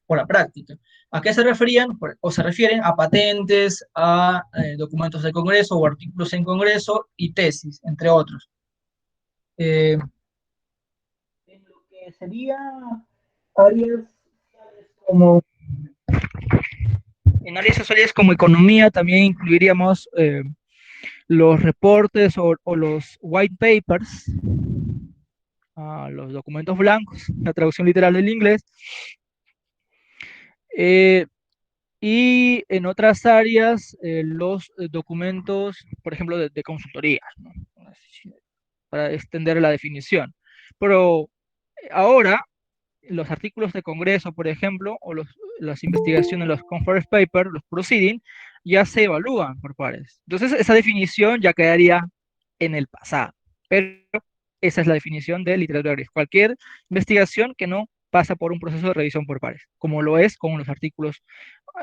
por la práctica. ¿A qué se referían? O se refieren a patentes, a documentos de Congreso o artículos en Congreso y tesis, entre otros. En lo que sería áreas como en áreas sociales como economía también incluiríamos los reportes o los white papers, los documentos blancos, la traducción literal del inglés, eh, y en otras áreas los documentos, por ejemplo, de consultoría, ¿no? Para extender la definición. Pero ahora los artículos de Congreso, por ejemplo, o las investigaciones, los conference papers, los proceedings, ya se evalúan por pares. Entonces, esa definición ya quedaría en el pasado. Pero esa es la definición de literatura gris. Cualquier investigación que no pasa por un proceso de revisión por pares, como lo es con los artículos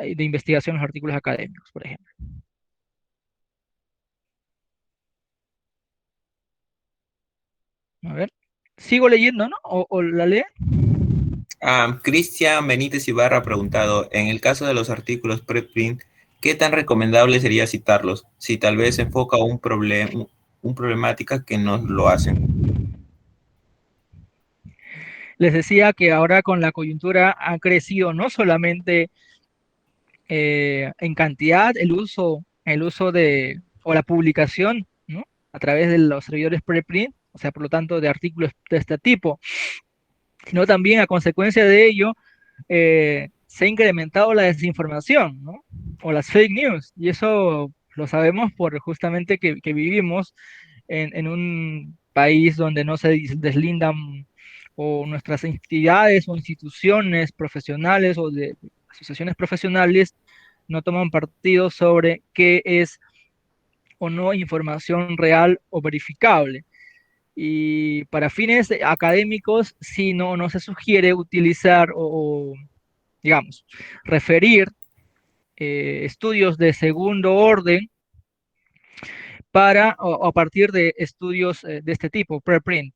de investigación, los artículos académicos, por ejemplo. A ver, sigo leyendo, ¿no? O la lee. Cristian Benítez Ibarra ha preguntado, en el caso de los artículos preprint, ¿qué tan recomendable sería citarlos? Si tal vez enfoca un problemática que nos lo hacen. Les decía que ahora con la coyuntura ha crecido no solamente en cantidad el uso de, o la publicación, ¿no? A través de los servidores preprint, o sea, por lo tanto, de artículos de este tipo, sino también a consecuencia de ello se ha incrementado la desinformación, ¿no? O las fake news, y eso lo sabemos por justamente que vivimos en un país donde no se deslindan o nuestras entidades o instituciones profesionales o de asociaciones profesionales no toman partido sobre qué es o no información real o verificable. Y para fines académicos, sí, no se sugiere utilizar digamos, referir estudios de segundo orden a partir de estudios de este tipo, preprint.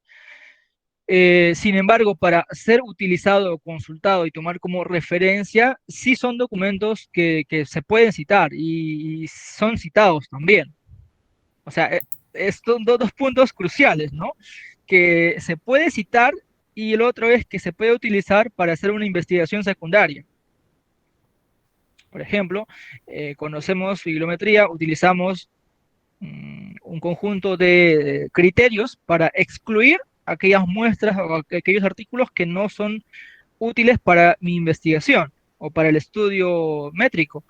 Sin embargo, para ser utilizado, consultado y tomar como referencia, sí son documentos que se pueden citar y son citados también. O sea, estos dos puntos cruciales, ¿no? Que se puede citar y el otro es que se puede utilizar para hacer una investigación secundaria. Por ejemplo, conocemos bibliometría, utilizamos un conjunto de criterios para excluir aquellas muestras o aquellos artículos que no son útiles para mi investigación o para el estudio métrico.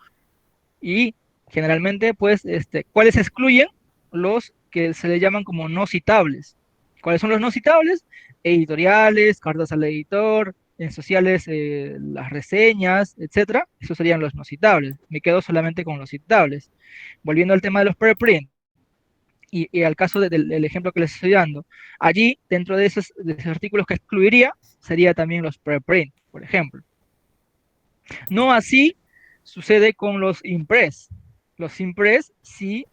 Y generalmente, pues, ¿cuáles excluyen? Los que se le llaman como no citables. ¿Cuáles son los no citables? Editoriales, cartas al editor, en sociales, las reseñas, etcétera. Esos serían los no citables. Me quedo solamente con los citables. Volviendo al tema de los preprint y al caso del ejemplo que les estoy dando, allí, dentro de esos artículos que excluiría, sería también los preprint, por ejemplo. No así sucede con los impress. Los impress sí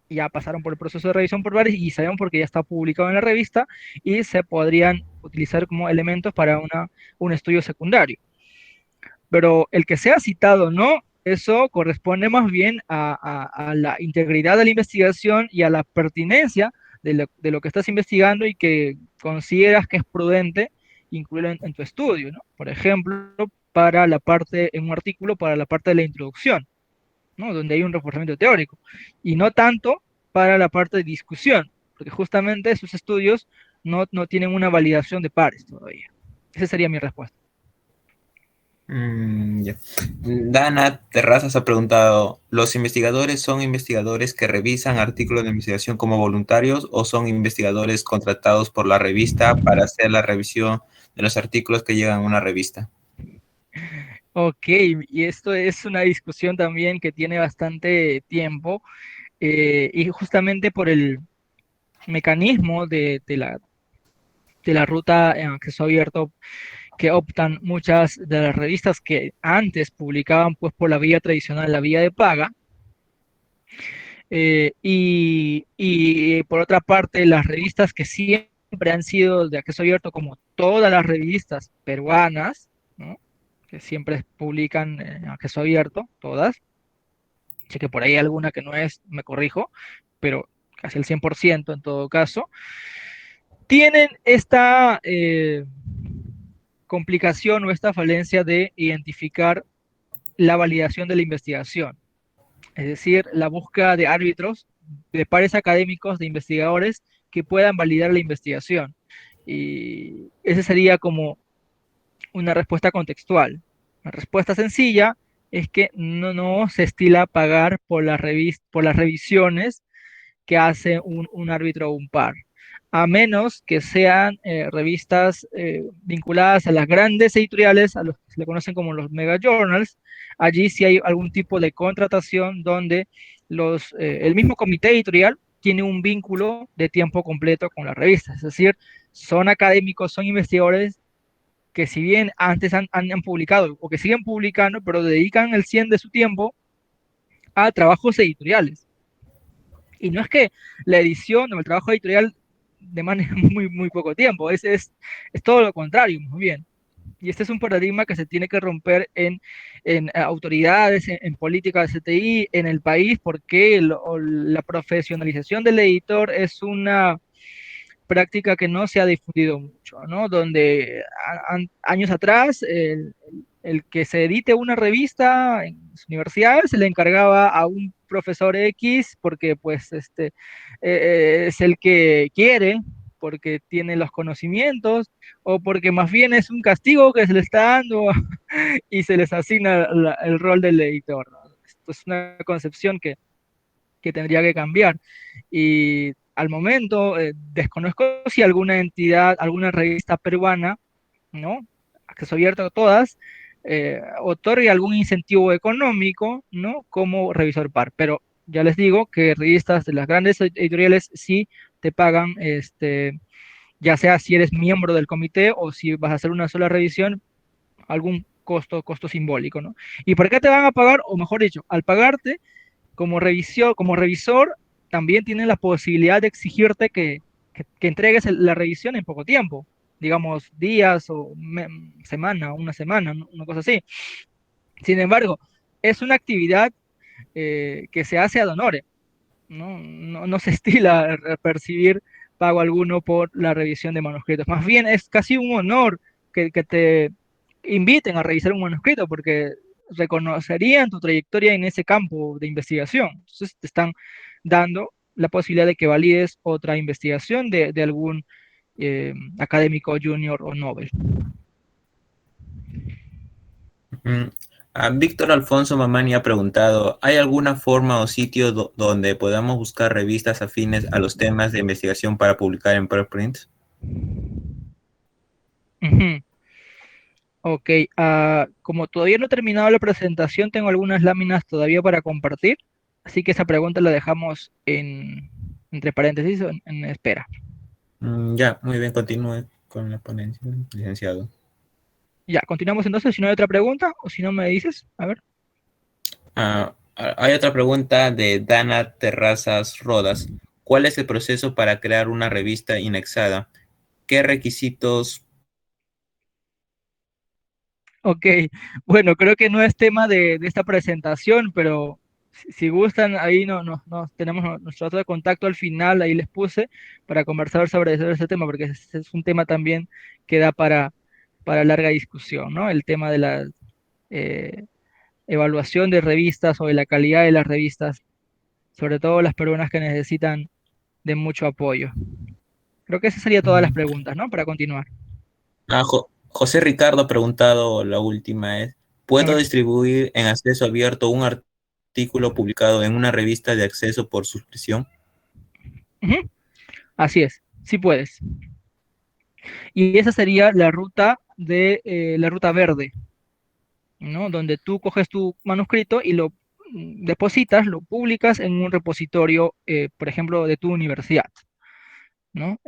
ya pasaron por el proceso de revisión por pares y sabemos porque ya está publicado en la revista y se podrían utilizar como elementos para un estudio secundario. Pero el que sea citado o no, eso corresponde más bien a la integridad de la investigación y a la pertinencia de lo que estás investigando y que consideras que es prudente incluirlo en tu estudio, ¿no? Por ejemplo, para la parte, en un artículo, para la parte de la introducción, ¿no? Donde hay un reforzamiento teórico, y no tanto para la parte de discusión, porque justamente esos estudios no tienen una validación de pares todavía. Esa sería mi respuesta. Ya. Dana Terrazas ha preguntado, ¿los investigadores son investigadores que revisan artículos de investigación como voluntarios o son investigadores contratados por la revista para hacer la revisión de los artículos que llegan a una revista? Ok, y esto es una discusión también que tiene bastante tiempo y justamente por el mecanismo de la ruta en acceso abierto que optan muchas de las revistas que antes publicaban pues por la vía tradicional, la vía de paga, y por otra parte las revistas que siempre han sido de acceso abierto como todas las revistas peruanas, ¿no? Que siempre publican en acceso abierto, todas, sé que por ahí hay alguna que no es, me corrijo, pero casi el 100% en todo caso, tienen esta complicación o esta falencia de identificar la validación de la investigación, es decir, la búsqueda de árbitros, de pares académicos, de investigadores que puedan validar la investigación. Y esa sería como una respuesta contextual. La respuesta sencilla es que no se estila pagar por las revisiones que hace un árbitro o un par, a menos que sean revistas vinculadas a las grandes editoriales, a los que se le conocen como los mega journals. Allí sí hay algún tipo de contratación donde el mismo comité editorial tiene un vínculo de tiempo completo con la revista, es decir, son académicos, son investigadores que si bien antes han publicado o que siguen publicando, pero dedican el 100 de su tiempo a trabajos editoriales. Y no es que la edición o el trabajo editorial de manera muy, muy poco tiempo. Es todo lo contrario, muy bien. Y este es un paradigma que se tiene que romper en autoridades, en política de CTI, en el país, porque la profesionalización del editor es una práctica que no se ha difundido mucho, ¿no? Donde años atrás el que se edite una revista en las universidades se le encargaba a un profesor X porque pues es el que quiere, porque tiene los conocimientos o porque más bien es un castigo que se le está dando y se les asigna el rol del editor, ¿no? Esto es una concepción que tendría que cambiar. Y al momento desconozco si alguna entidad, alguna revista peruana, ¿no? Acceso abierto a todas, otorgue algún incentivo económico, ¿no? Como revisor par. Pero ya les digo que revistas de las grandes editoriales sí te pagan, ya sea si eres miembro del comité o si vas a hacer una sola revisión, algún costo simbólico, ¿no? ¿Y por qué te van a pagar? O mejor dicho, al pagarte, como revisor, también tienen la posibilidad de exigirte que entregues la revisión en poco tiempo, digamos días o semana, una semana, ¿no? Una cosa así. Sin embargo, es una actividad que se hace ad honorem, ¿no? No se estila percibir pago alguno por la revisión de manuscritos. Más bien es casi un honor que te inviten a revisar un manuscrito porque reconocerían tu trayectoria en ese campo de investigación. Entonces te están dando la posibilidad de que valides otra investigación de algún académico junior o Nobel. Mm. Víctor Alfonso Mamani ha preguntado, ¿hay alguna forma o sitio donde podamos buscar revistas afines a los temas de investigación para publicar en preprint? Ujú. Ok, como todavía no he terminado la presentación, tengo algunas láminas todavía para compartir, así que esa pregunta la dejamos entre paréntesis o en espera. Ya, muy bien, continúe con la ponencia, licenciado. Ya, continuamos entonces, si no hay otra pregunta o si no me dices, a ver. Hay otra pregunta de Dana Terrazas Rodas. ¿Cuál es el proceso para crear una revista indexada? ¿Qué requisitos? Ok, bueno, creo que no es tema de esta presentación, pero si gustan, ahí tenemos nuestro dato de contacto al final, ahí les puse para conversar sobre ese tema, porque es un tema también que da para larga discusión, ¿no? El tema de la eh, evaluación de revistas o de la calidad de las revistas, sobre todo las peruanas que necesitan de mucho apoyo. Creo que esas serían todas las Mm, preguntas, ¿no? Para continuar. José Ricardo ha preguntado, la última es, A ¿puedo ver. distribuir en acceso abierto un artículo publicado en una revista de acceso por suscripción? Ujú. Así es, sí puedes. Y esa sería la ruta verde, ¿no? Donde tú coges tu manuscrito y lo depositas, lo publicas en un repositorio, por ejemplo, de tu universidad, ¿no?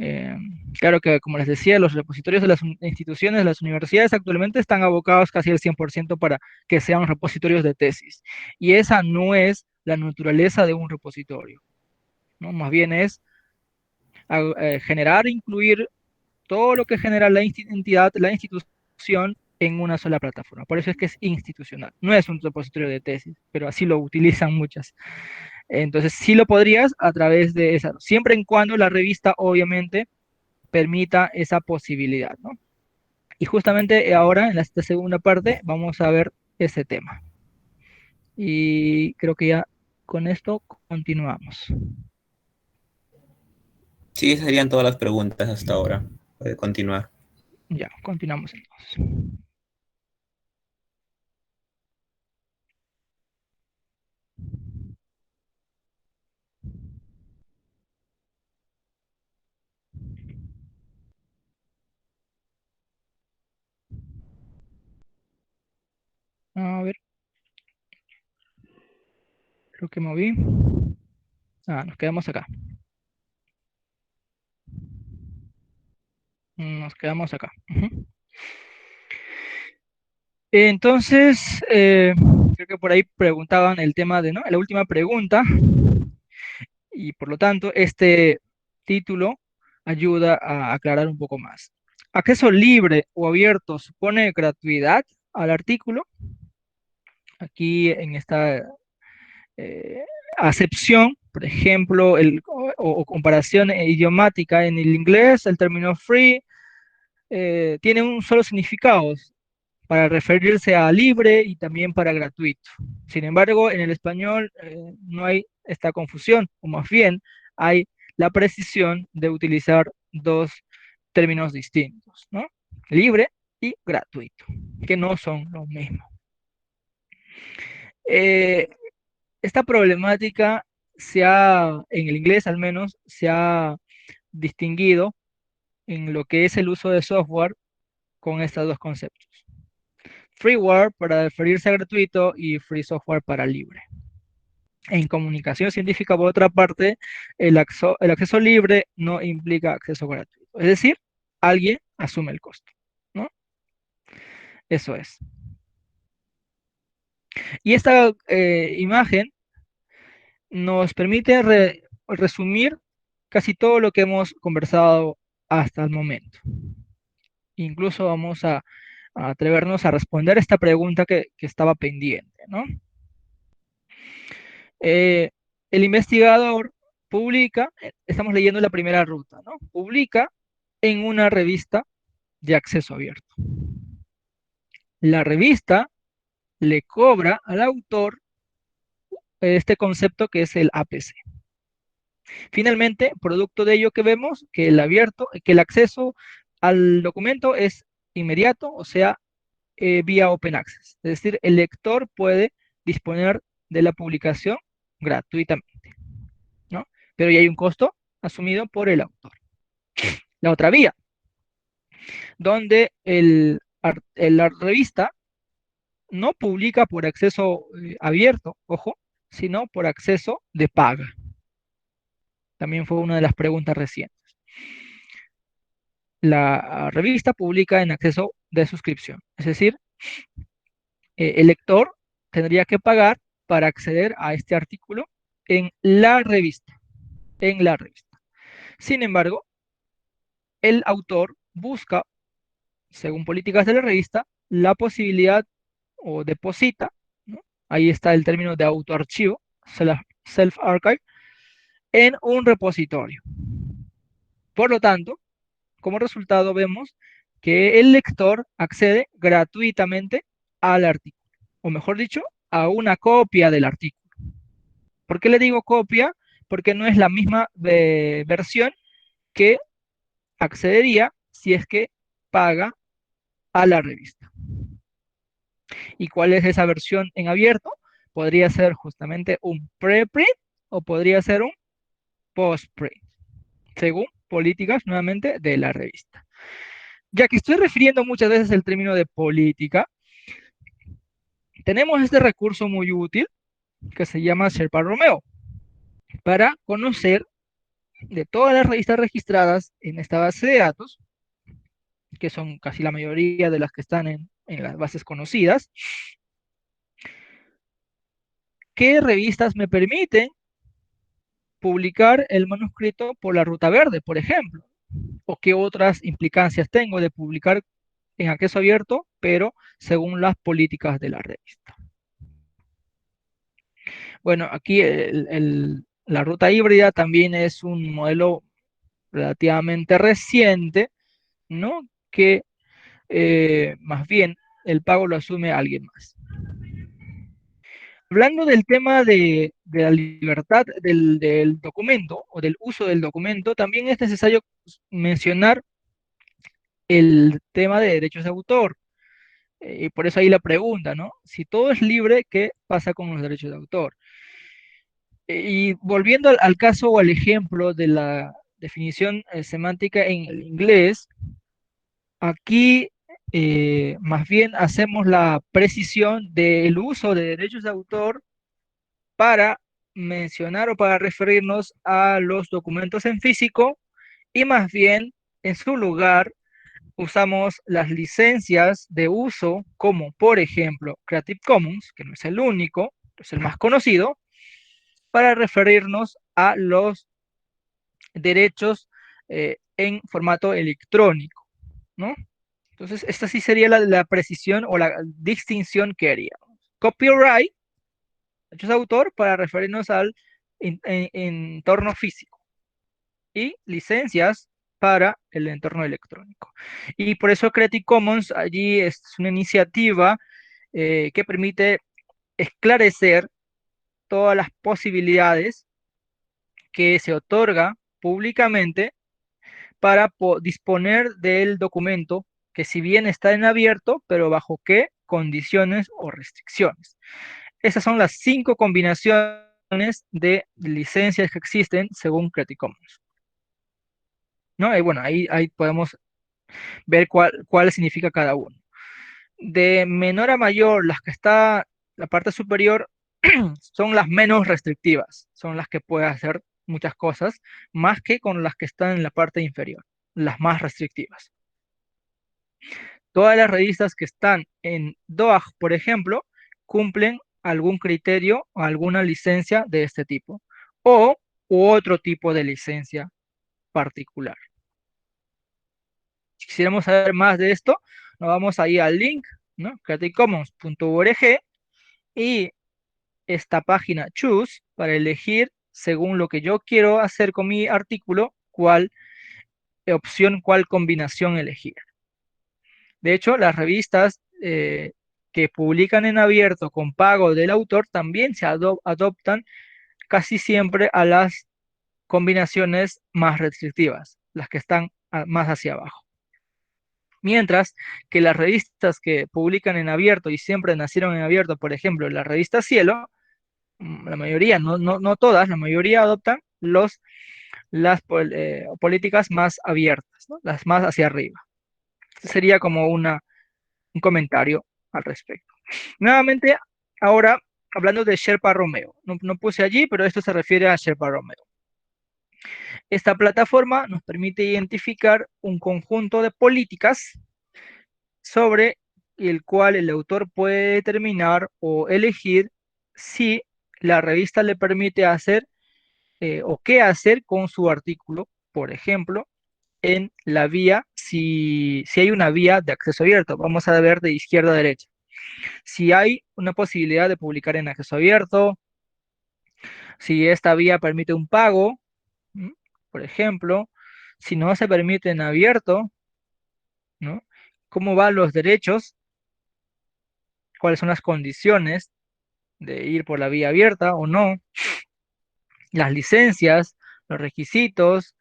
Claro que, como les decía, los repositorios de las instituciones, de las universidades actualmente están abocados casi al 100% para que sean repositorios de tesis. Y esa no es la naturaleza de un repositorio, ¿no? Más bien es generar e incluir todo lo que genera la entidad, la institución en una sola plataforma. Por eso es que es institucional. No es un repositorio de tesis, pero así lo utilizan muchas. Entonces, sí lo podrías a través de esa, siempre en cuando la revista, obviamente, permita esa posibilidad, ¿no? Y justamente ahora, en esta segunda parte, vamos a ver ese tema. Y creo que ya con esto continuamos. Sí, esas serían todas las preguntas hasta ahora. Puede continuar. Ya, continuamos entonces. A ver, creo que moví. Nos quedamos acá. Nos quedamos acá. Ujú. Entonces, creo que por ahí preguntaban el tema de, ¿no? La última pregunta, y por lo tanto, este título ayuda a aclarar un poco más. Acceso libre o abierto supone gratuidad al artículo. Aquí en esta eh, acepción, por ejemplo, o comparación idiomática en el inglés, el término free tiene un solo significado para referirse a libre y también para gratuito. Sin embargo, en el español no hay esta confusión, o más bien hay la precisión de utilizar dos términos distintos, ¿no? Libre y gratuito, que no son lo mismo. Eh, esta problemática en el inglés al menos, se ha distinguido en lo que es el uso de software con estos dos conceptos. Freeware para referirse a gratuito y free software para libre. En comunicación científica, por otra parte, el acceso libre no implica acceso gratuito. Es decir, alguien asume el costo, ¿no? Eso es. Y esta imagen nos permite resumir casi todo lo que hemos conversado hasta el momento. Incluso vamos a atrevernos a responder esta pregunta que estaba pendiente, ¿no? Eh, el investigador publica, estamos leyendo la primera ruta, ¿no? Publica en una revista de acceso abierto. La revista le cobra al autor este concepto que es el APC. Finalmente, producto de ello que vemos que el acceso al documento es inmediato, o sea, vía Open Access. Es decir, el lector puede disponer de la publicación gratuitamente, ¿no? Pero ya hay un costo asumido por el autor. La otra vía, donde la revista no publica por acceso abierto, ojo, sino por acceso de paga. También fue una de las preguntas recientes. La revista publica en acceso de suscripción, es decir, el lector tendría que pagar para acceder a este artículo en la revista, en la revista. Sin embargo, el autor busca, según políticas de la revista, la posibilidad o deposita, ¿no? Ahí está el término de autoarchivo, self-archive, en un repositorio. Por lo tanto, como resultado vemos que el lector accede gratuitamente al artículo, o mejor dicho, a una copia del artículo. ¿Por qué le digo copia? Porque no es la misma versión que accedería si es que paga a la revista. ¿Y cuál es esa versión en abierto? Podría ser justamente un preprint o podría ser un postprint, según políticas nuevamente de la revista. Ya que estoy refiriendo muchas veces el término de política, tenemos este recurso muy útil que se llama Sherpa Romeo para conocer de todas las revistas registradas en esta base de datos, que son casi la mayoría de las que están en las bases conocidas, qué revistas me permiten publicar el manuscrito por la ruta verde, por ejemplo, o qué otras implicancias tengo de publicar en acceso abierto, pero según las políticas de la revista. Bueno, aquí la ruta híbrida también es un modelo relativamente reciente, ¿no? Que más bien el pago lo asume alguien más. Hablando del tema de la libertad del documento o del uso del documento, también es necesario mencionar el tema de derechos de autor. Y por eso ahí la pregunta, ¿no? Si todo es libre, ¿qué pasa con los derechos de autor? Y volviendo al caso o al ejemplo de la definición semántica en el inglés, aquí más bien hacemos la precisión del uso de derechos de autor para mencionar o para referirnos a los documentos en físico y más bien en su lugar usamos las licencias de uso como por ejemplo Creative Commons, que no es el único, es el más conocido, para referirnos a los derechos en formato electrónico, ¿no? Entonces, esta sí sería la precisión o la distinción que haríamos. Copyright, derechos de autor, para referirnos al entorno físico, y licencias para el entorno electrónico. Y por eso Creative Commons allí es una iniciativa que permite esclarecer todas las posibilidades que se otorga públicamente para disponer del documento, que si bien está en abierto, pero bajo qué condiciones o restricciones. Esas son las 5 combinaciones de licencias que existen según Creative Commons, ¿no? Y bueno, ahí podemos ver cuál significa cada uno. De menor a mayor, las que está la parte superior son las menos restrictivas, son las que puede hacer muchas cosas, más que con las que están en la parte inferior, las más restrictivas. Todas las revistas que están en DOAJ, por ejemplo, cumplen algún criterio o alguna licencia de este tipo, o u otro tipo de licencia particular. Si quisiéramos saber más de esto, nos vamos ahí al link, ¿no? creativecommons.org, y esta página Choose para elegir según lo que yo quiero hacer con mi artículo, cuál opción, cuál combinación elegir. De hecho, las revistas que publican en abierto con pago del autor también se adoptan casi siempre a las combinaciones más restrictivas, las que están más hacia abajo. Mientras que las revistas que publican en abierto y siempre nacieron en abierto, por ejemplo, la revista Cielo, la mayoría, no todas, la mayoría adoptan las políticas más abiertas, ¿no? Las más hacia arriba. Sería como un comentario al respecto. Nuevamente, ahora hablando de Sherpa Romeo. No puse allí, pero esto se refiere a Sherpa Romeo. Esta plataforma nos permite identificar un conjunto de políticas sobre el cual el autor puede determinar o elegir si la revista le permite hacer o qué hacer con su artículo, por ejemplo, en la vía, si hay una vía de acceso abierto. Vamos a ver de izquierda a derecha. Si hay una posibilidad de publicar en acceso abierto, si esta vía permite un pago, ¿m? Por ejemplo, si no se permite en abierto, ¿no? ¿Cómo van los derechos? ¿Cuáles son las condiciones de ir por la vía abierta o no? Las licencias, los requisitos,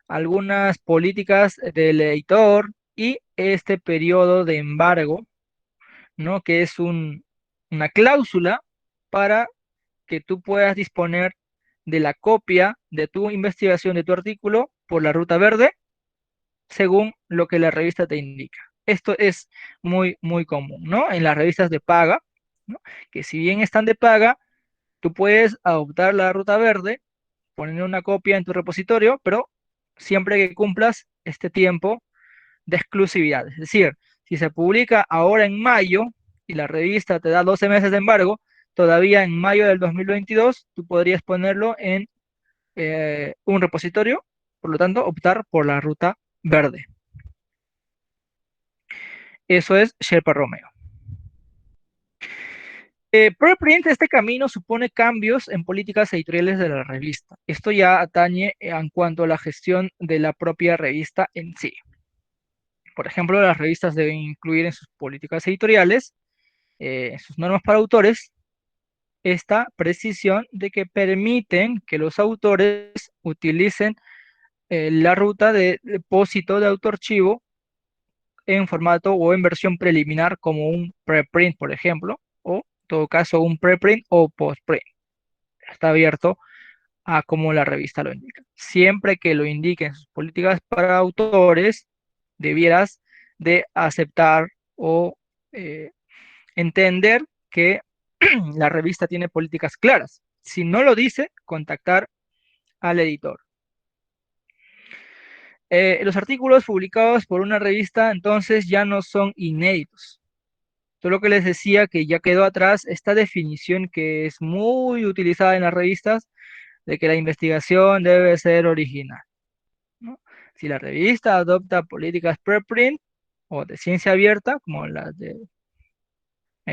algunas políticas del editor y este periodo de embargo, ¿no? Que es una cláusula para que tú puedas disponer de la copia de tu investigación, de tu artículo, por la ruta verde, según lo que la revista te indica. Esto es muy común, ¿no? En las revistas de paga, ¿no? Que si bien están de paga, tú puedes adoptar la ruta verde, poner una copia en tu repositorio, pero siempre que cumplas este tiempo de exclusividad. Es decir, si se publica ahora en mayo y la revista te da 12 meses de embargo, todavía en mayo del 2022 tú podrías ponerlo en un repositorio, por lo tanto, optar por la ruta verde. Eso es Sherpa Romeo. Propiamente este camino supone cambios en políticas editoriales de la revista. Esto ya atañe en cuanto a la gestión de la propia revista en sí. Por ejemplo, las revistas deben incluir en sus políticas editoriales, en sus normas para autores, esta precisión de que permiten que los autores utilicen la ruta de depósito de autoarchivo en formato o en versión preliminar como un preprint, por ejemplo, o en todo caso un preprint o postprint. Está abierto a como la revista lo indica. Siempre que lo indiquen sus políticas para autores, debieras de aceptar o entender que la revista tiene políticas claras. Si no lo dice, contactar al editor. Los artículos publicados por una revista entonces ya no son inéditos. Solo que les decía que ya quedó atrás esta definición que es muy utilizada en las revistas de que la investigación debe ser original, ¿no? Si la revista adopta políticas preprint o de ciencia abierta, como las de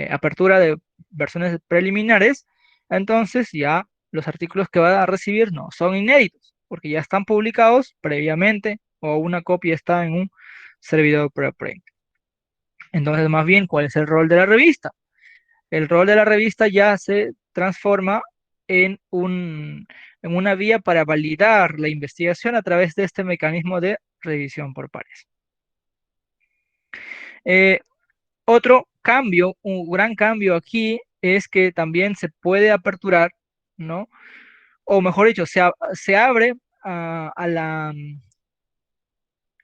apertura de versiones preliminares, entonces ya los artículos que va a recibir no son inéditos, porque ya están publicados previamente o una copia está en un servidor preprint. Entonces, más bien, ¿cuál es el rol de la revista? El rol de la revista ya se transforma en en una vía para validar la investigación a través de este mecanismo de revisión por pares. Eh, Otro cambio, un gran cambio aquí es que también se puede aperturar, ¿no? O mejor dicho, se abre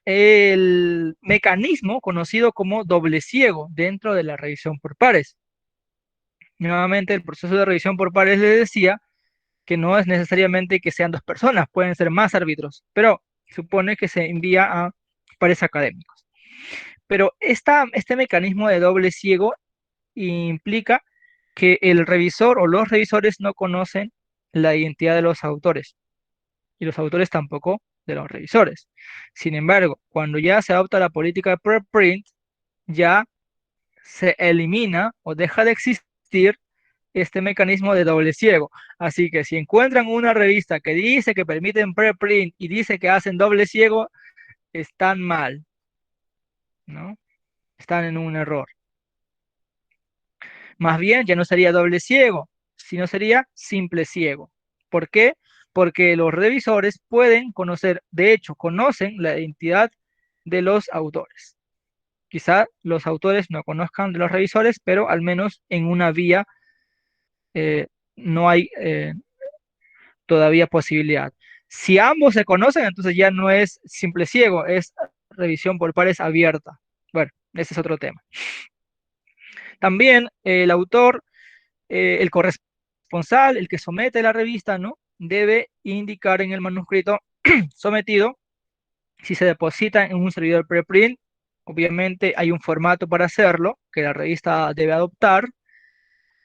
el mecanismo conocido como doble ciego dentro de la revisión por pares. Nuevamente, el proceso de revisión por pares le decía que no es necesariamente que sean dos personas, pueden ser más árbitros, pero supone que se envía a pares académicos. Pero este mecanismo de doble ciego implica que el revisor o los revisores no conocen la identidad de los autores y los autores tampoco de los revisores. Sin embargo, cuando ya se adopta la política de preprint, ya se elimina o deja de existir este mecanismo de doble ciego. Así que si encuentran una revista que dice que permiten preprint y dice que hacen doble ciego, están mal, ¿no? Están en un error. Más bien, ya no sería doble ciego, sino sería simple ciego. ¿Por qué? Porque los revisores pueden conocer, de hecho, conocen la identidad de los autores. Quizá los autores no conozcan de los revisores, pero al menos en una vía eh, no hay todavía posibilidad. Si ambos se conocen, entonces ya no es simple ciego, es revisión por pares abierta. Bueno, ese es otro tema. También el autor, el corresponsal, el que somete la revista, ¿no? Debe indicar en el manuscrito sometido si se deposita en un servidor preprint. Obviamente hay un formato para hacerlo que la revista debe adoptar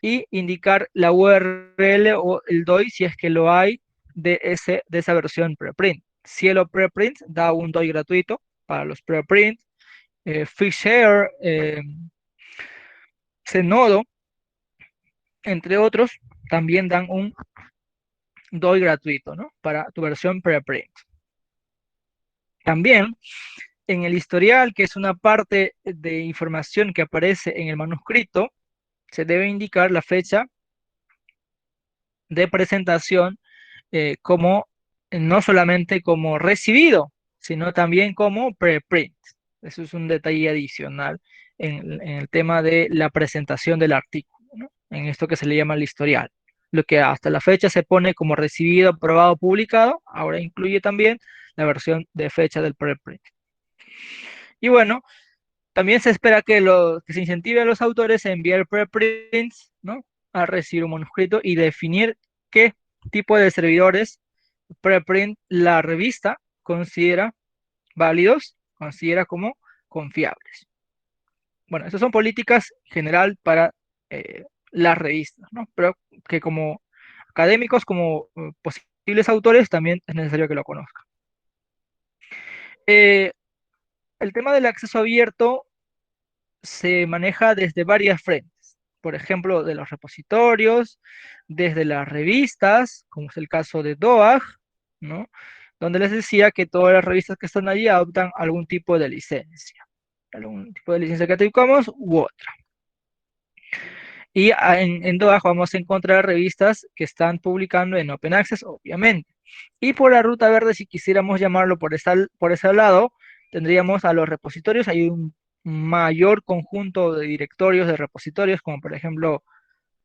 y indicar la URL o el DOI si es que lo hay de esa versión preprint. Cielo Preprint da un DOI gratuito para los preprint. Fishshare, Zenodo, entre otros, también dan un DOI gratuito, ¿no? Para tu versión preprint. También en el historial, que es una parte de información que aparece en el manuscrito, se debe indicar la fecha de presentación como no solamente como recibido, sino también como preprint. Eso es un detalle adicional en el tema de la presentación del artículo, ¿no? En esto que se le llama el historial. Lo que hasta la fecha se pone como recibido, aprobado, publicado, ahora incluye también la versión de fecha del preprint. Y bueno, también se espera que se incentive a los autores a enviar preprints, ¿no? A recibir un manuscrito y definir qué tipo de servidores preprint la revista considera válidos, considera como confiables. Bueno, esas son políticas general para las revistas, ¿no? Pero que como académicos, como posibles autores, también es necesario que lo conozcan. Eh, el tema del acceso abierto se maneja desde varias frentes. Por ejemplo, de los repositorios, desde las revistas, como es el caso de DOAG, ¿no? Donde les decía que todas las revistas que están allí adoptan algún tipo de licencia, algún tipo de licencia Creative Commons u otra. Y en DOAG vamos a encontrar revistas que están publicando en Open Access, obviamente. Y por la ruta verde, si quisiéramos llamarlo por ese lado, tendríamos a los repositorios. Hay un mayor conjunto de directorios de repositorios, como por ejemplo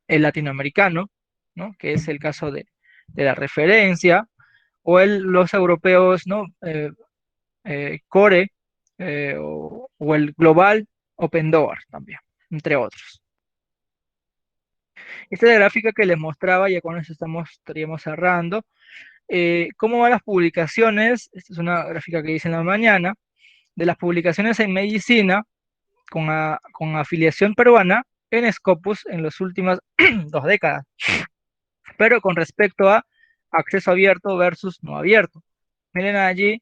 el latinoamericano, ¿no? Que es el caso de la referencia, o los europeos, ¿no? Core, o el global Open Door también, entre otros. Esta es la gráfica que les mostraba, ya con eso estaríamos cerrando. ¿Cómo van las publicaciones? Esta es una gráfica que hice en la mañana, de las publicaciones en medicina con afiliación peruana en Scopus en las últimas 2 décadas, pero con respecto a acceso abierto versus no abierto. Miren allí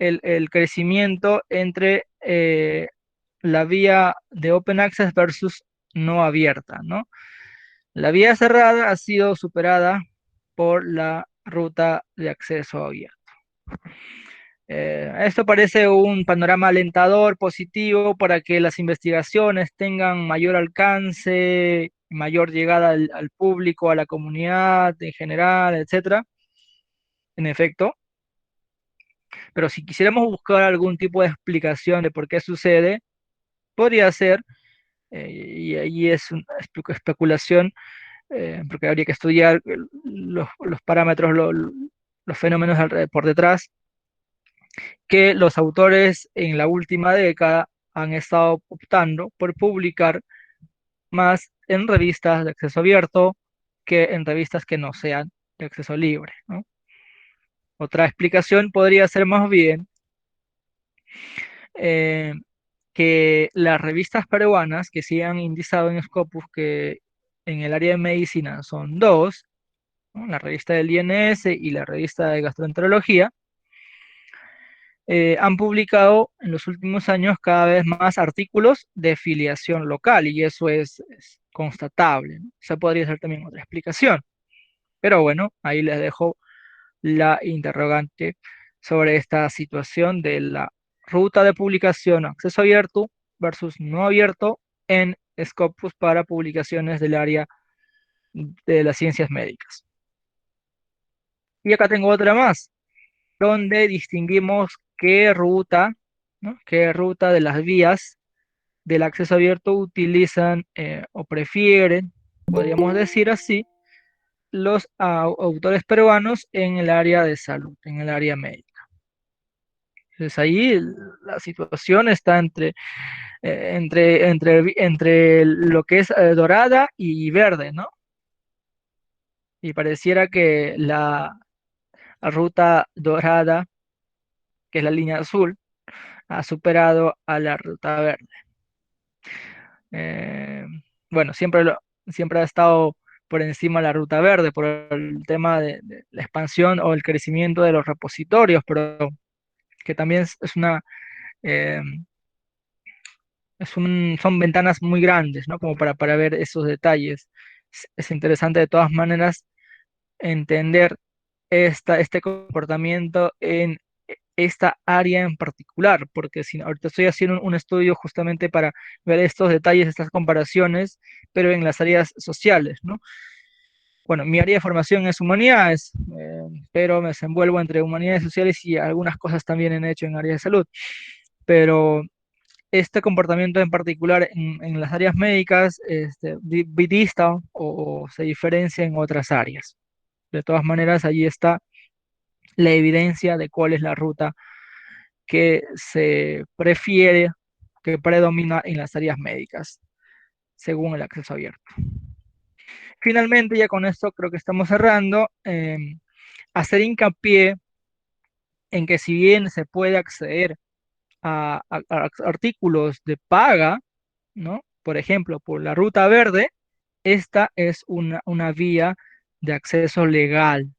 el crecimiento entre la vía de Open Access versus no abierta, ¿no? La vía cerrada ha sido superada por la ruta de acceso abierto. Esto parece un panorama alentador, positivo, para que las investigaciones tengan mayor alcance, mayor llegada al público, a la comunidad en general, etcétera. En efecto, pero si quisiéramos buscar algún tipo de explicación de por qué sucede, podría ser, y ahí es una especulación, porque habría que estudiar los parámetros, los fenómenos por detrás, que los autores en la última década han estado optando por publicar más en revistas de acceso abierto que en revistas que no sean de acceso libre, ¿no? Otra explicación podría ser más bien eh, que las revistas peruanas que sí han indizado en Scopus, que en el área de medicina son dos, ¿no? La revista del INS y la revista de gastroenterología, han publicado en los últimos años cada vez más artículos de filiación local y eso es constatable, ¿no? Esa podría ser también otra explicación. Pero bueno, ahí les dejo la interrogante sobre esta situación de la ruta de publicación acceso abierto versus no abierto en Scopus para publicaciones del área de las ciencias médicas. Y acá tengo otra más, donde distinguimos qué ruta, ¿no? Qué ruta de las vías del acceso abierto utilizan o prefieren, podríamos decir así, los autores peruanos en el área de salud, en el área médica. Entonces ahí la situación está entre lo que es dorada y verde, ¿no? Y pareciera que la ruta dorada, que es la línea azul, ha superado a la ruta verde. Eh, bueno, siempre ha estado por encima la ruta verde por el tema de la expansión o el crecimiento de los repositorios, pero que también es una, eh, son ventanas muy grandes, ¿no? Como para ver esos detalles. Es interesante de todas maneras entender este comportamiento en esta área en particular, porque si, ahorita estoy haciendo un estudio justamente para ver estos detalles, estas comparaciones, pero en las áreas sociales, ¿no? Bueno, mi área de formación es humanidades, pero me desenvuelvo entre humanidades sociales y algunas cosas también he hecho en áreas de salud, pero este comportamiento en particular en las áreas médicas dista o se diferencia en otras áreas. De todas maneras, allí está la evidencia de cuál es la ruta que se prefiere, que predomina en las áreas médicas, según el acceso abierto. Finalmente, ya con esto creo que estamos cerrando, hacer hincapié en que si bien se puede acceder a artículos de paga, ¿no? Por ejemplo, por la ruta verde, esta es una vía de acceso legal,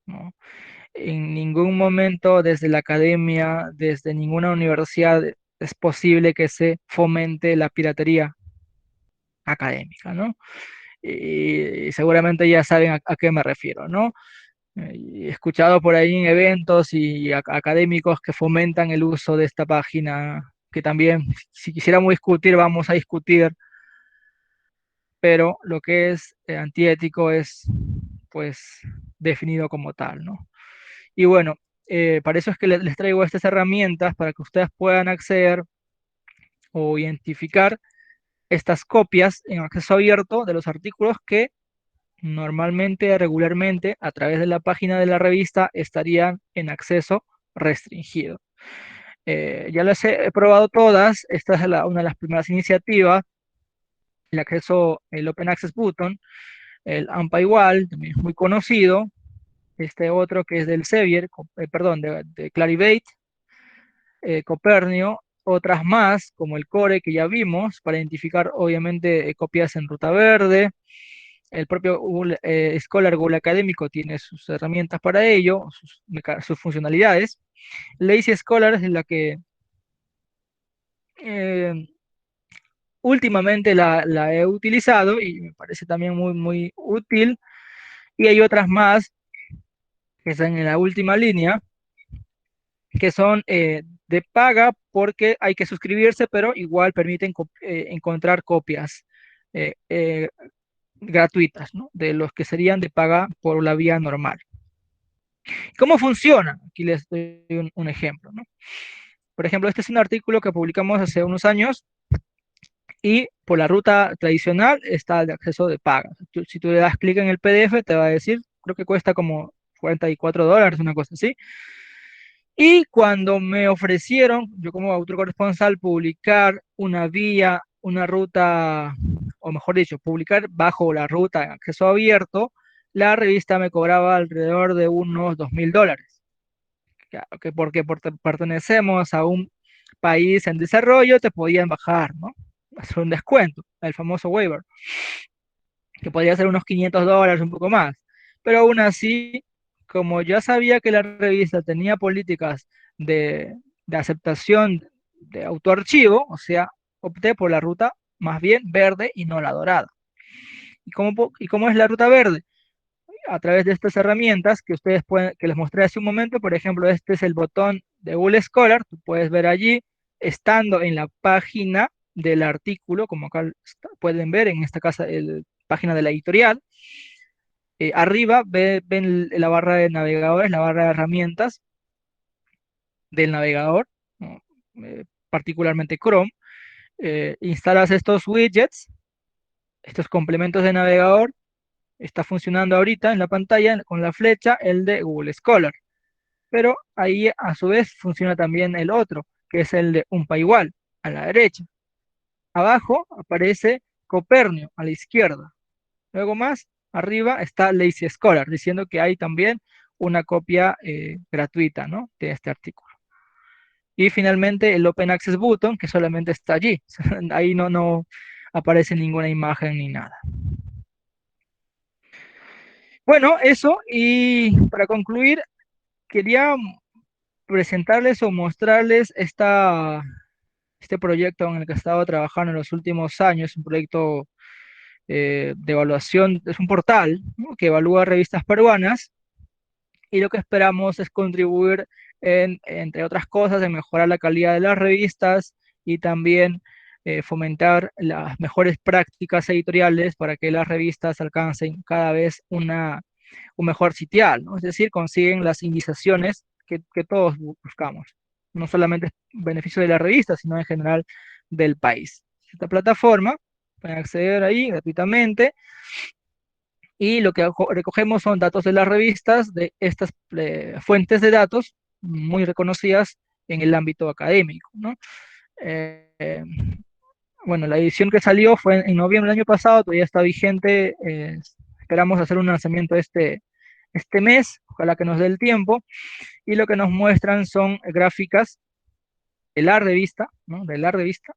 ¿no? En ningún momento desde la academia, desde ninguna universidad, es posible que se fomente la piratería académica, ¿no? Y seguramente ya saben a qué me refiero, ¿no? He escuchado por ahí en eventos y académicos que fomentan el uso de esta página, que también, si quisiéramos discutir, vamos a discutir, pero lo que es antiético es, pues, definido como tal, ¿no? Y bueno, para eso es que les traigo estas herramientas para que ustedes puedan acceder o identificar estas copias en acceso abierto de los artículos que normalmente, regularmente, a través de la página de la revista estarían en acceso restringido. Ya las he probado todas, esta es una de las primeras iniciativas, el acceso, el Open Access Button, el AMPA igual, también es muy conocido, este otro que es del Sevier, perdón, de Clarivate, Copernio, otras más como el Core que ya vimos para identificar obviamente copias en ruta verde, el propio Google, Scholar Google Académico tiene sus herramientas para ello, sus funcionalidades. Lazy Scholar es la que eh, últimamente la he utilizado y me parece también muy, muy útil. Y hay otras más que están en la última línea, que son de paga porque hay que suscribirse, pero igual permiten encontrar copias eh, eh, gratuitas, ¿no? De los que serían de paga por la vía normal. ¿Cómo funciona? Aquí les doy un ejemplo, ¿no? Por ejemplo, este es un artículo que publicamos hace unos años y por la ruta tradicional está de acceso de paga. Si tú le das clic en el PDF, te va a decir, creo que cuesta como $44, una cosa así. Y cuando me ofrecieron, yo como autor corresponsal, publicar una vía, una ruta, o mejor dicho, publicar bajo la ruta en acceso abierto, la revista me cobraba alrededor de unos $2.000. Claro, que porque pertenecemos a un país en desarrollo, te podían bajar, ¿no? Hacer un descuento, el famoso waiver, que podría ser unos $500, un poco más. Pero aún así, como ya sabía que la revista tenía políticas de, de aceptación de autoarchivo, o sea, opté por la ruta más bien verde y no la dorada. ¿Y cómo es la ruta verde? A través de estas herramientas que ustedes pueden, que les mostré hace un momento, por ejemplo, este es el botón de Google Scholar, tú puedes ver allí, estando en la página del artículo, como acá pueden ver en esta casa, la página de la editorial, arriba ven la barra de navegadores, la barra de herramientas del navegador, ¿no? Particularmente Chrome. Instalas estos widgets, estos complementos de navegador. Está funcionando ahorita en la pantalla con la flecha el de Google Scholar, pero ahí a su vez funciona también el otro, que es el de igual a la derecha. Abajo aparece Copernio a la izquierda. Luego más arriba está Lazy Scholar, diciendo que hay también una copia gratuita, ¿no?, de este artículo. Y finalmente el Open Access Button, que solamente está allí. Ahí no aparece ninguna imagen ni nada. Bueno, eso. Y para concluir, quería presentarles o mostrarles este proyecto en el que he estado trabajando en los últimos años, un proyecto de evaluación, es un portal, ¿no?, que evalúa revistas peruanas, y lo que esperamos es contribuir, entre otras cosas, en mejorar la calidad de las revistas y también fomentar las mejores prácticas editoriales para que las revistas alcancen cada vez un mejor sitial, ¿no? Es decir, consiguen las indizaciones que todos buscamos. No solamente es beneficio de la revista, sino en general del país. Esta plataforma pueden acceder ahí gratuitamente y lo que recogemos son datos de las revistas, de estas fuentes de datos muy reconocidas en el ámbito académico, ¿no? Eh, bueno, la edición que salió fue en noviembre del año pasado, todavía está vigente. Esperamos hacer un lanzamiento este mes, ojalá que nos dé el tiempo, y lo que nos muestran son gráficas de la revista, ¿no?, de la revista,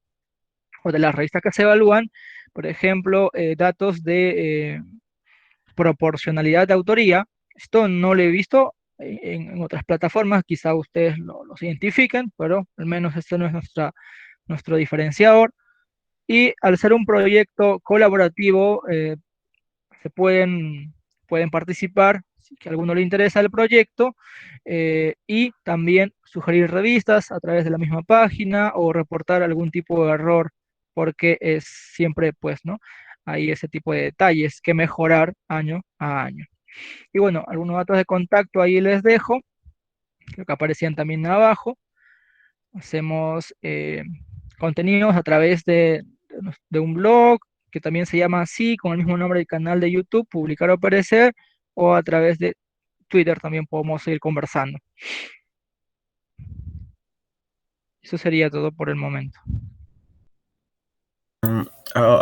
o de las revistas que se evalúan, por ejemplo, datos de proporcionalidad de autoría. Esto no lo he visto en otras plataformas, quizá ustedes los identifiquen, pero al menos este no es nuestro diferenciador. Y al ser un proyecto colaborativo, se pueden participar, si que a alguno le interesa el proyecto, y también sugerir revistas a través de la misma página o reportar algún tipo de error, porque es siempre, pues, ¿no?, hay ese tipo de detalles que mejorar año a año. Y bueno, algunos datos de contacto ahí les dejo, que aparecían también abajo. Hacemos contenidos a través de un blog, que también se llama así, con el mismo nombre del canal de YouTube, Publicar o Perecer, o a través de Twitter también podemos seguir conversando. Eso sería todo por el momento.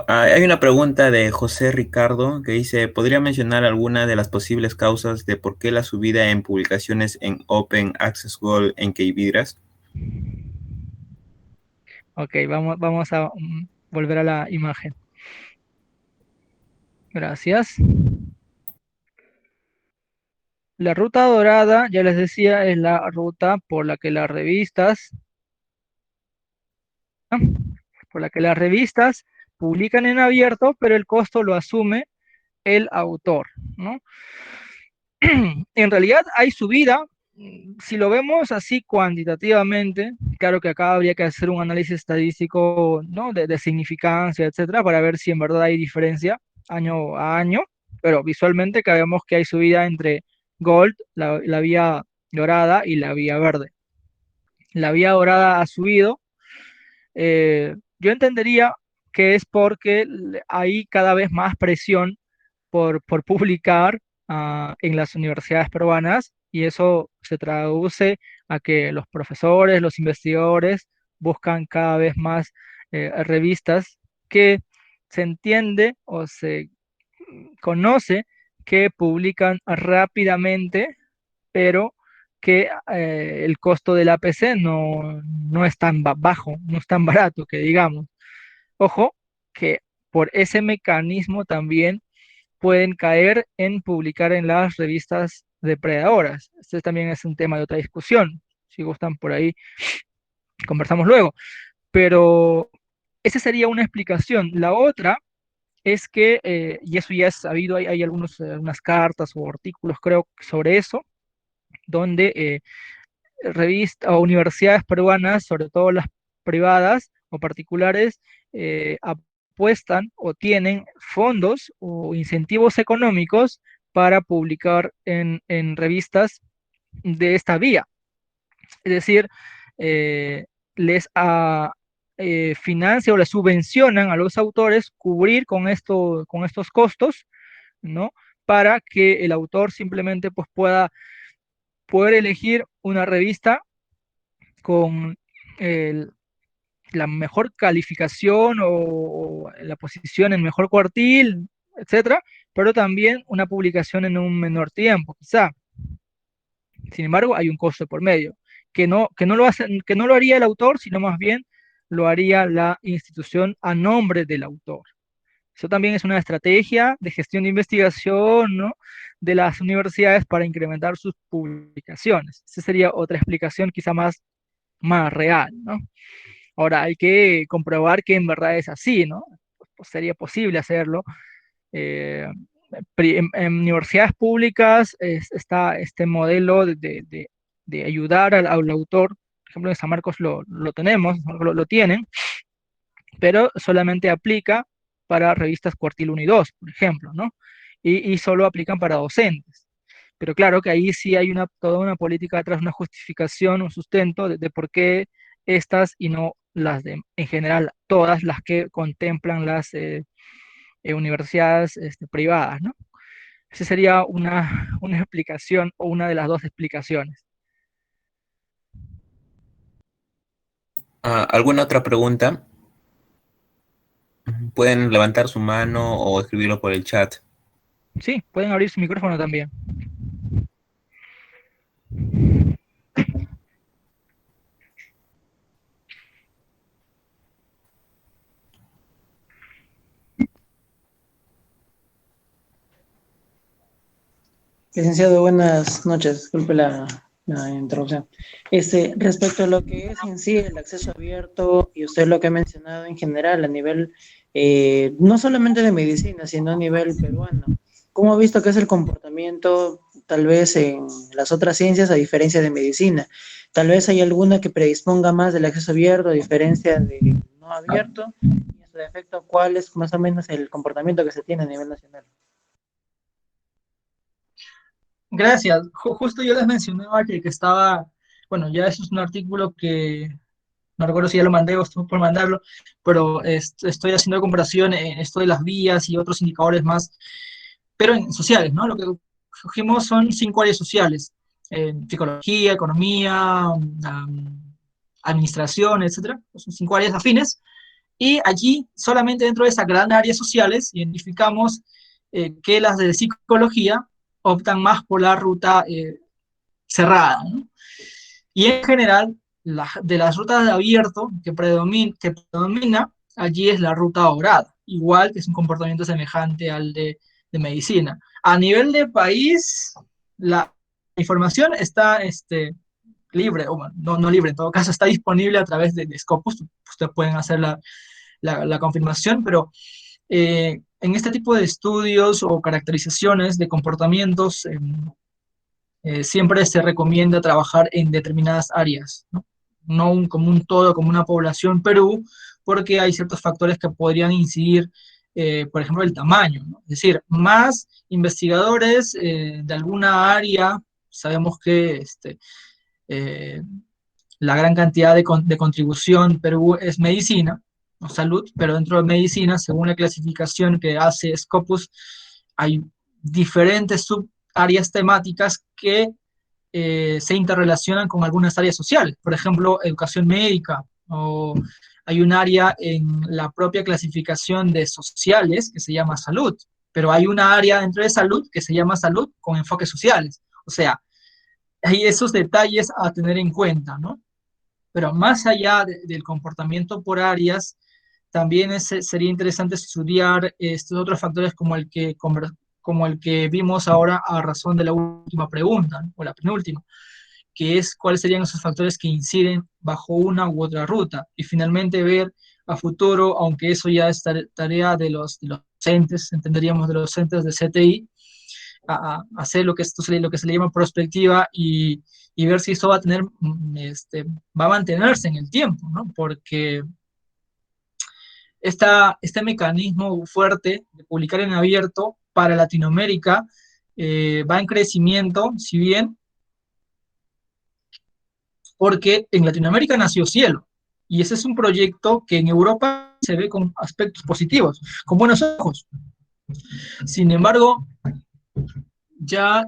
Hay una pregunta de José Ricardo que dice, ¿podría mencionar alguna de las posibles causas de por qué la subida en publicaciones en Open Access Gold en Keyvidras? Ok, vamos a volver a la imagen. Gracias. La ruta dorada, ya les decía, es la ruta ¿no? por la que las revistas publican en abierto, pero el costo lo asume el autor, ¿no? En realidad hay subida, si lo vemos así cuantitativamente, claro que acá habría que hacer un análisis estadístico, ¿no? de significancia, etcétera, para ver si en verdad hay diferencia año a año, pero visualmente que vemos que hay subida entre Gold, la vía dorada y la vía verde. La vía dorada ha subido. Yo entendería que es porque hay cada vez más presión por publicar en las universidades peruanas y eso se traduce a que los profesores, los investigadores buscan cada vez más revistas que se entiende o se conoce que publican rápidamente, pero que el costo del APC no es tan bajo, no es tan barato que digamos. Ojo, que por ese mecanismo también pueden caer en publicar en las revistas depredadoras. Este también es un tema de otra discusión. Si gustan por ahí, conversamos luego. Pero esa sería una explicación. La otra es que, y eso ya es sabido, hay algunas cartas o artículos, creo, sobre eso, donde revistas o universidades peruanas, sobre todo las privadas o particulares, apuestan o tienen fondos o incentivos económicos para publicar en revistas de esta vía. Es decir, eh, les financia o les subvencionan a los autores cubrir con estos costos, ¿no? Para que el autor simplemente pues, pueda poder elegir una revista con el, la mejor calificación o la posición en mejor cuartil, etcétera, pero también una publicación en un menor tiempo, quizá. Sin embargo, hay un costo por medio, que no lo haría el autor, sino más bien lo haría la institución a nombre del autor. Eso también es una estrategia de gestión de investigación, ¿no? de las universidades para incrementar sus publicaciones. Esa sería otra explicación quizá más real, ¿no? Ahora hay que comprobar que en verdad es así, ¿no? Pues sería posible hacerlo. Eh, en universidades públicas está este modelo de ayudar al autor. Por ejemplo, en San Marcos lo tenemos, lo tienen, pero solamente aplica para revistas cuartil 1 y 2, por ejemplo, ¿no? Y solo aplican para docentes. Pero claro que ahí sí hay toda una política detrás, una justificación, un sustento de por qué estas y no las de, en general, todas las que contemplan las universidades privadas, ¿no? Esa sería una explicación o una de las dos explicaciones. ¿Alguna otra pregunta? Pueden levantar su mano o escribirlo por el chat. Sí, pueden abrir su micrófono también. Licenciado, buenas noches. Disculpe la interrupción. Respecto a lo que es en sí el acceso abierto y usted lo que ha mencionado en general a nivel no solamente de medicina, sino a nivel peruano, ¿cómo ha visto que es el comportamiento tal vez en las otras ciencias a diferencia de medicina? Tal vez hay alguna que predisponga más del acceso abierto a diferencia de no abierto y en su defecto, ¿cuál es más o menos el comportamiento que se tiene a nivel nacional? Gracias. Justo yo les mencionaba que estaba, bueno, ya eso es un artículo que no recuerdo si ya lo mandé o estoy por mandarlo, pero estoy haciendo comparación en esto de las vías y otros indicadores más, pero en sociales, ¿no? Lo que cogimos son 5 áreas sociales: psicología, economía, administración, etcétera. Son 5 áreas afines. Y allí, solamente dentro de esas grandes áreas sociales, identificamos que las de psicología optan más por la ruta cerrada, ¿no? Y en general, de las rutas de abierto que predomina, allí es la ruta dorada. igual, que es un comportamiento semejante al de medicina. A nivel de país, la información está libre, o bueno, no libre, en todo caso está disponible a través de Scopus, ustedes pueden hacer la confirmación, pero en este tipo de estudios o caracterizaciones de comportamientos, siempre se recomienda trabajar en determinadas áreas, ¿no? Como un todo, como una población Perú, porque hay ciertos factores que podrían incidir, por ejemplo, el tamaño, ¿no? Es decir, más investigadores de alguna área, sabemos que eh, la gran cantidad de contribución Perú es medicina o salud, pero dentro de medicina, según la clasificación que hace Scopus, hay diferentes subáreas temáticas que se interrelacionan con algunas áreas sociales, por ejemplo, educación médica, o hay un área en la propia clasificación de sociales que se llama salud, pero hay una área dentro de salud que se llama salud con enfoques sociales. O sea, hay esos detalles a tener en cuenta, ¿no? Pero más allá del comportamiento por áreas, también sería interesante estudiar estos otros factores como el que vimos ahora a razón de la última pregunta, ¿no? O la penúltima, que es cuáles serían esos factores que inciden bajo una u otra ruta. Y finalmente ver a futuro, aunque eso ya es tarea de los docentes, entenderíamos de los docentes de CTI, hacer lo que se le llama prospectiva y ver si eso va a tener, va a mantenerse en el tiempo, ¿no? Porque este mecanismo fuerte de publicar en abierto para Latinoamérica va en crecimiento, si bien, porque en Latinoamérica nació Cielo, y ese es un proyecto que en Europa se ve con aspectos positivos, con buenos ojos. Sin embargo, ya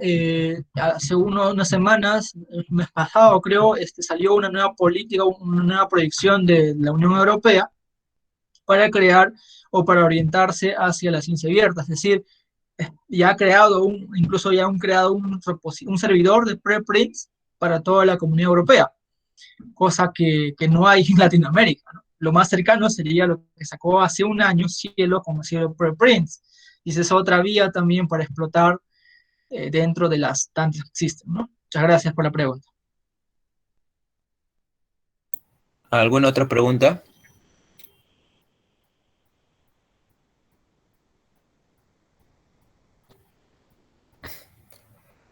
hace unas semanas, el mes pasado creo, salió una nueva política, una nueva proyección de la Unión Europea para crear o para orientarse hacia la ciencia abierta, es decir, ya ha creado incluso ya han creado un servidor de preprints para toda la comunidad europea, cosa que no hay en Latinoamérica, ¿no? Lo más cercano sería lo que sacó hace un año Cielo como Cielo Preprints, y esa es otra vía también para explotar dentro de las tantas que existen, ¿no? Muchas gracias por la pregunta. ¿Alguna otra pregunta?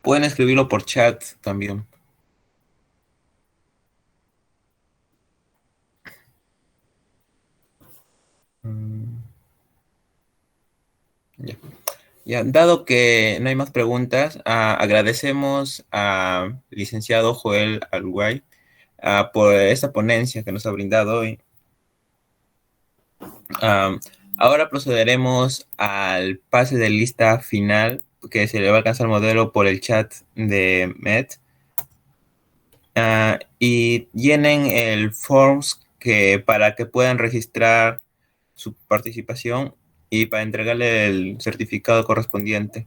Pueden escribirlo por chat también. Ya. Ya, dado que no hay más preguntas, agradecemos al licenciado Joel Alguay por esta ponencia que nos ha brindado hoy. Ahora procederemos al pase de lista final, que se le va a alcanzar el modelo por el chat de Met. Y llenen el forms para que puedan registrar su participación y para entregarle el certificado correspondiente.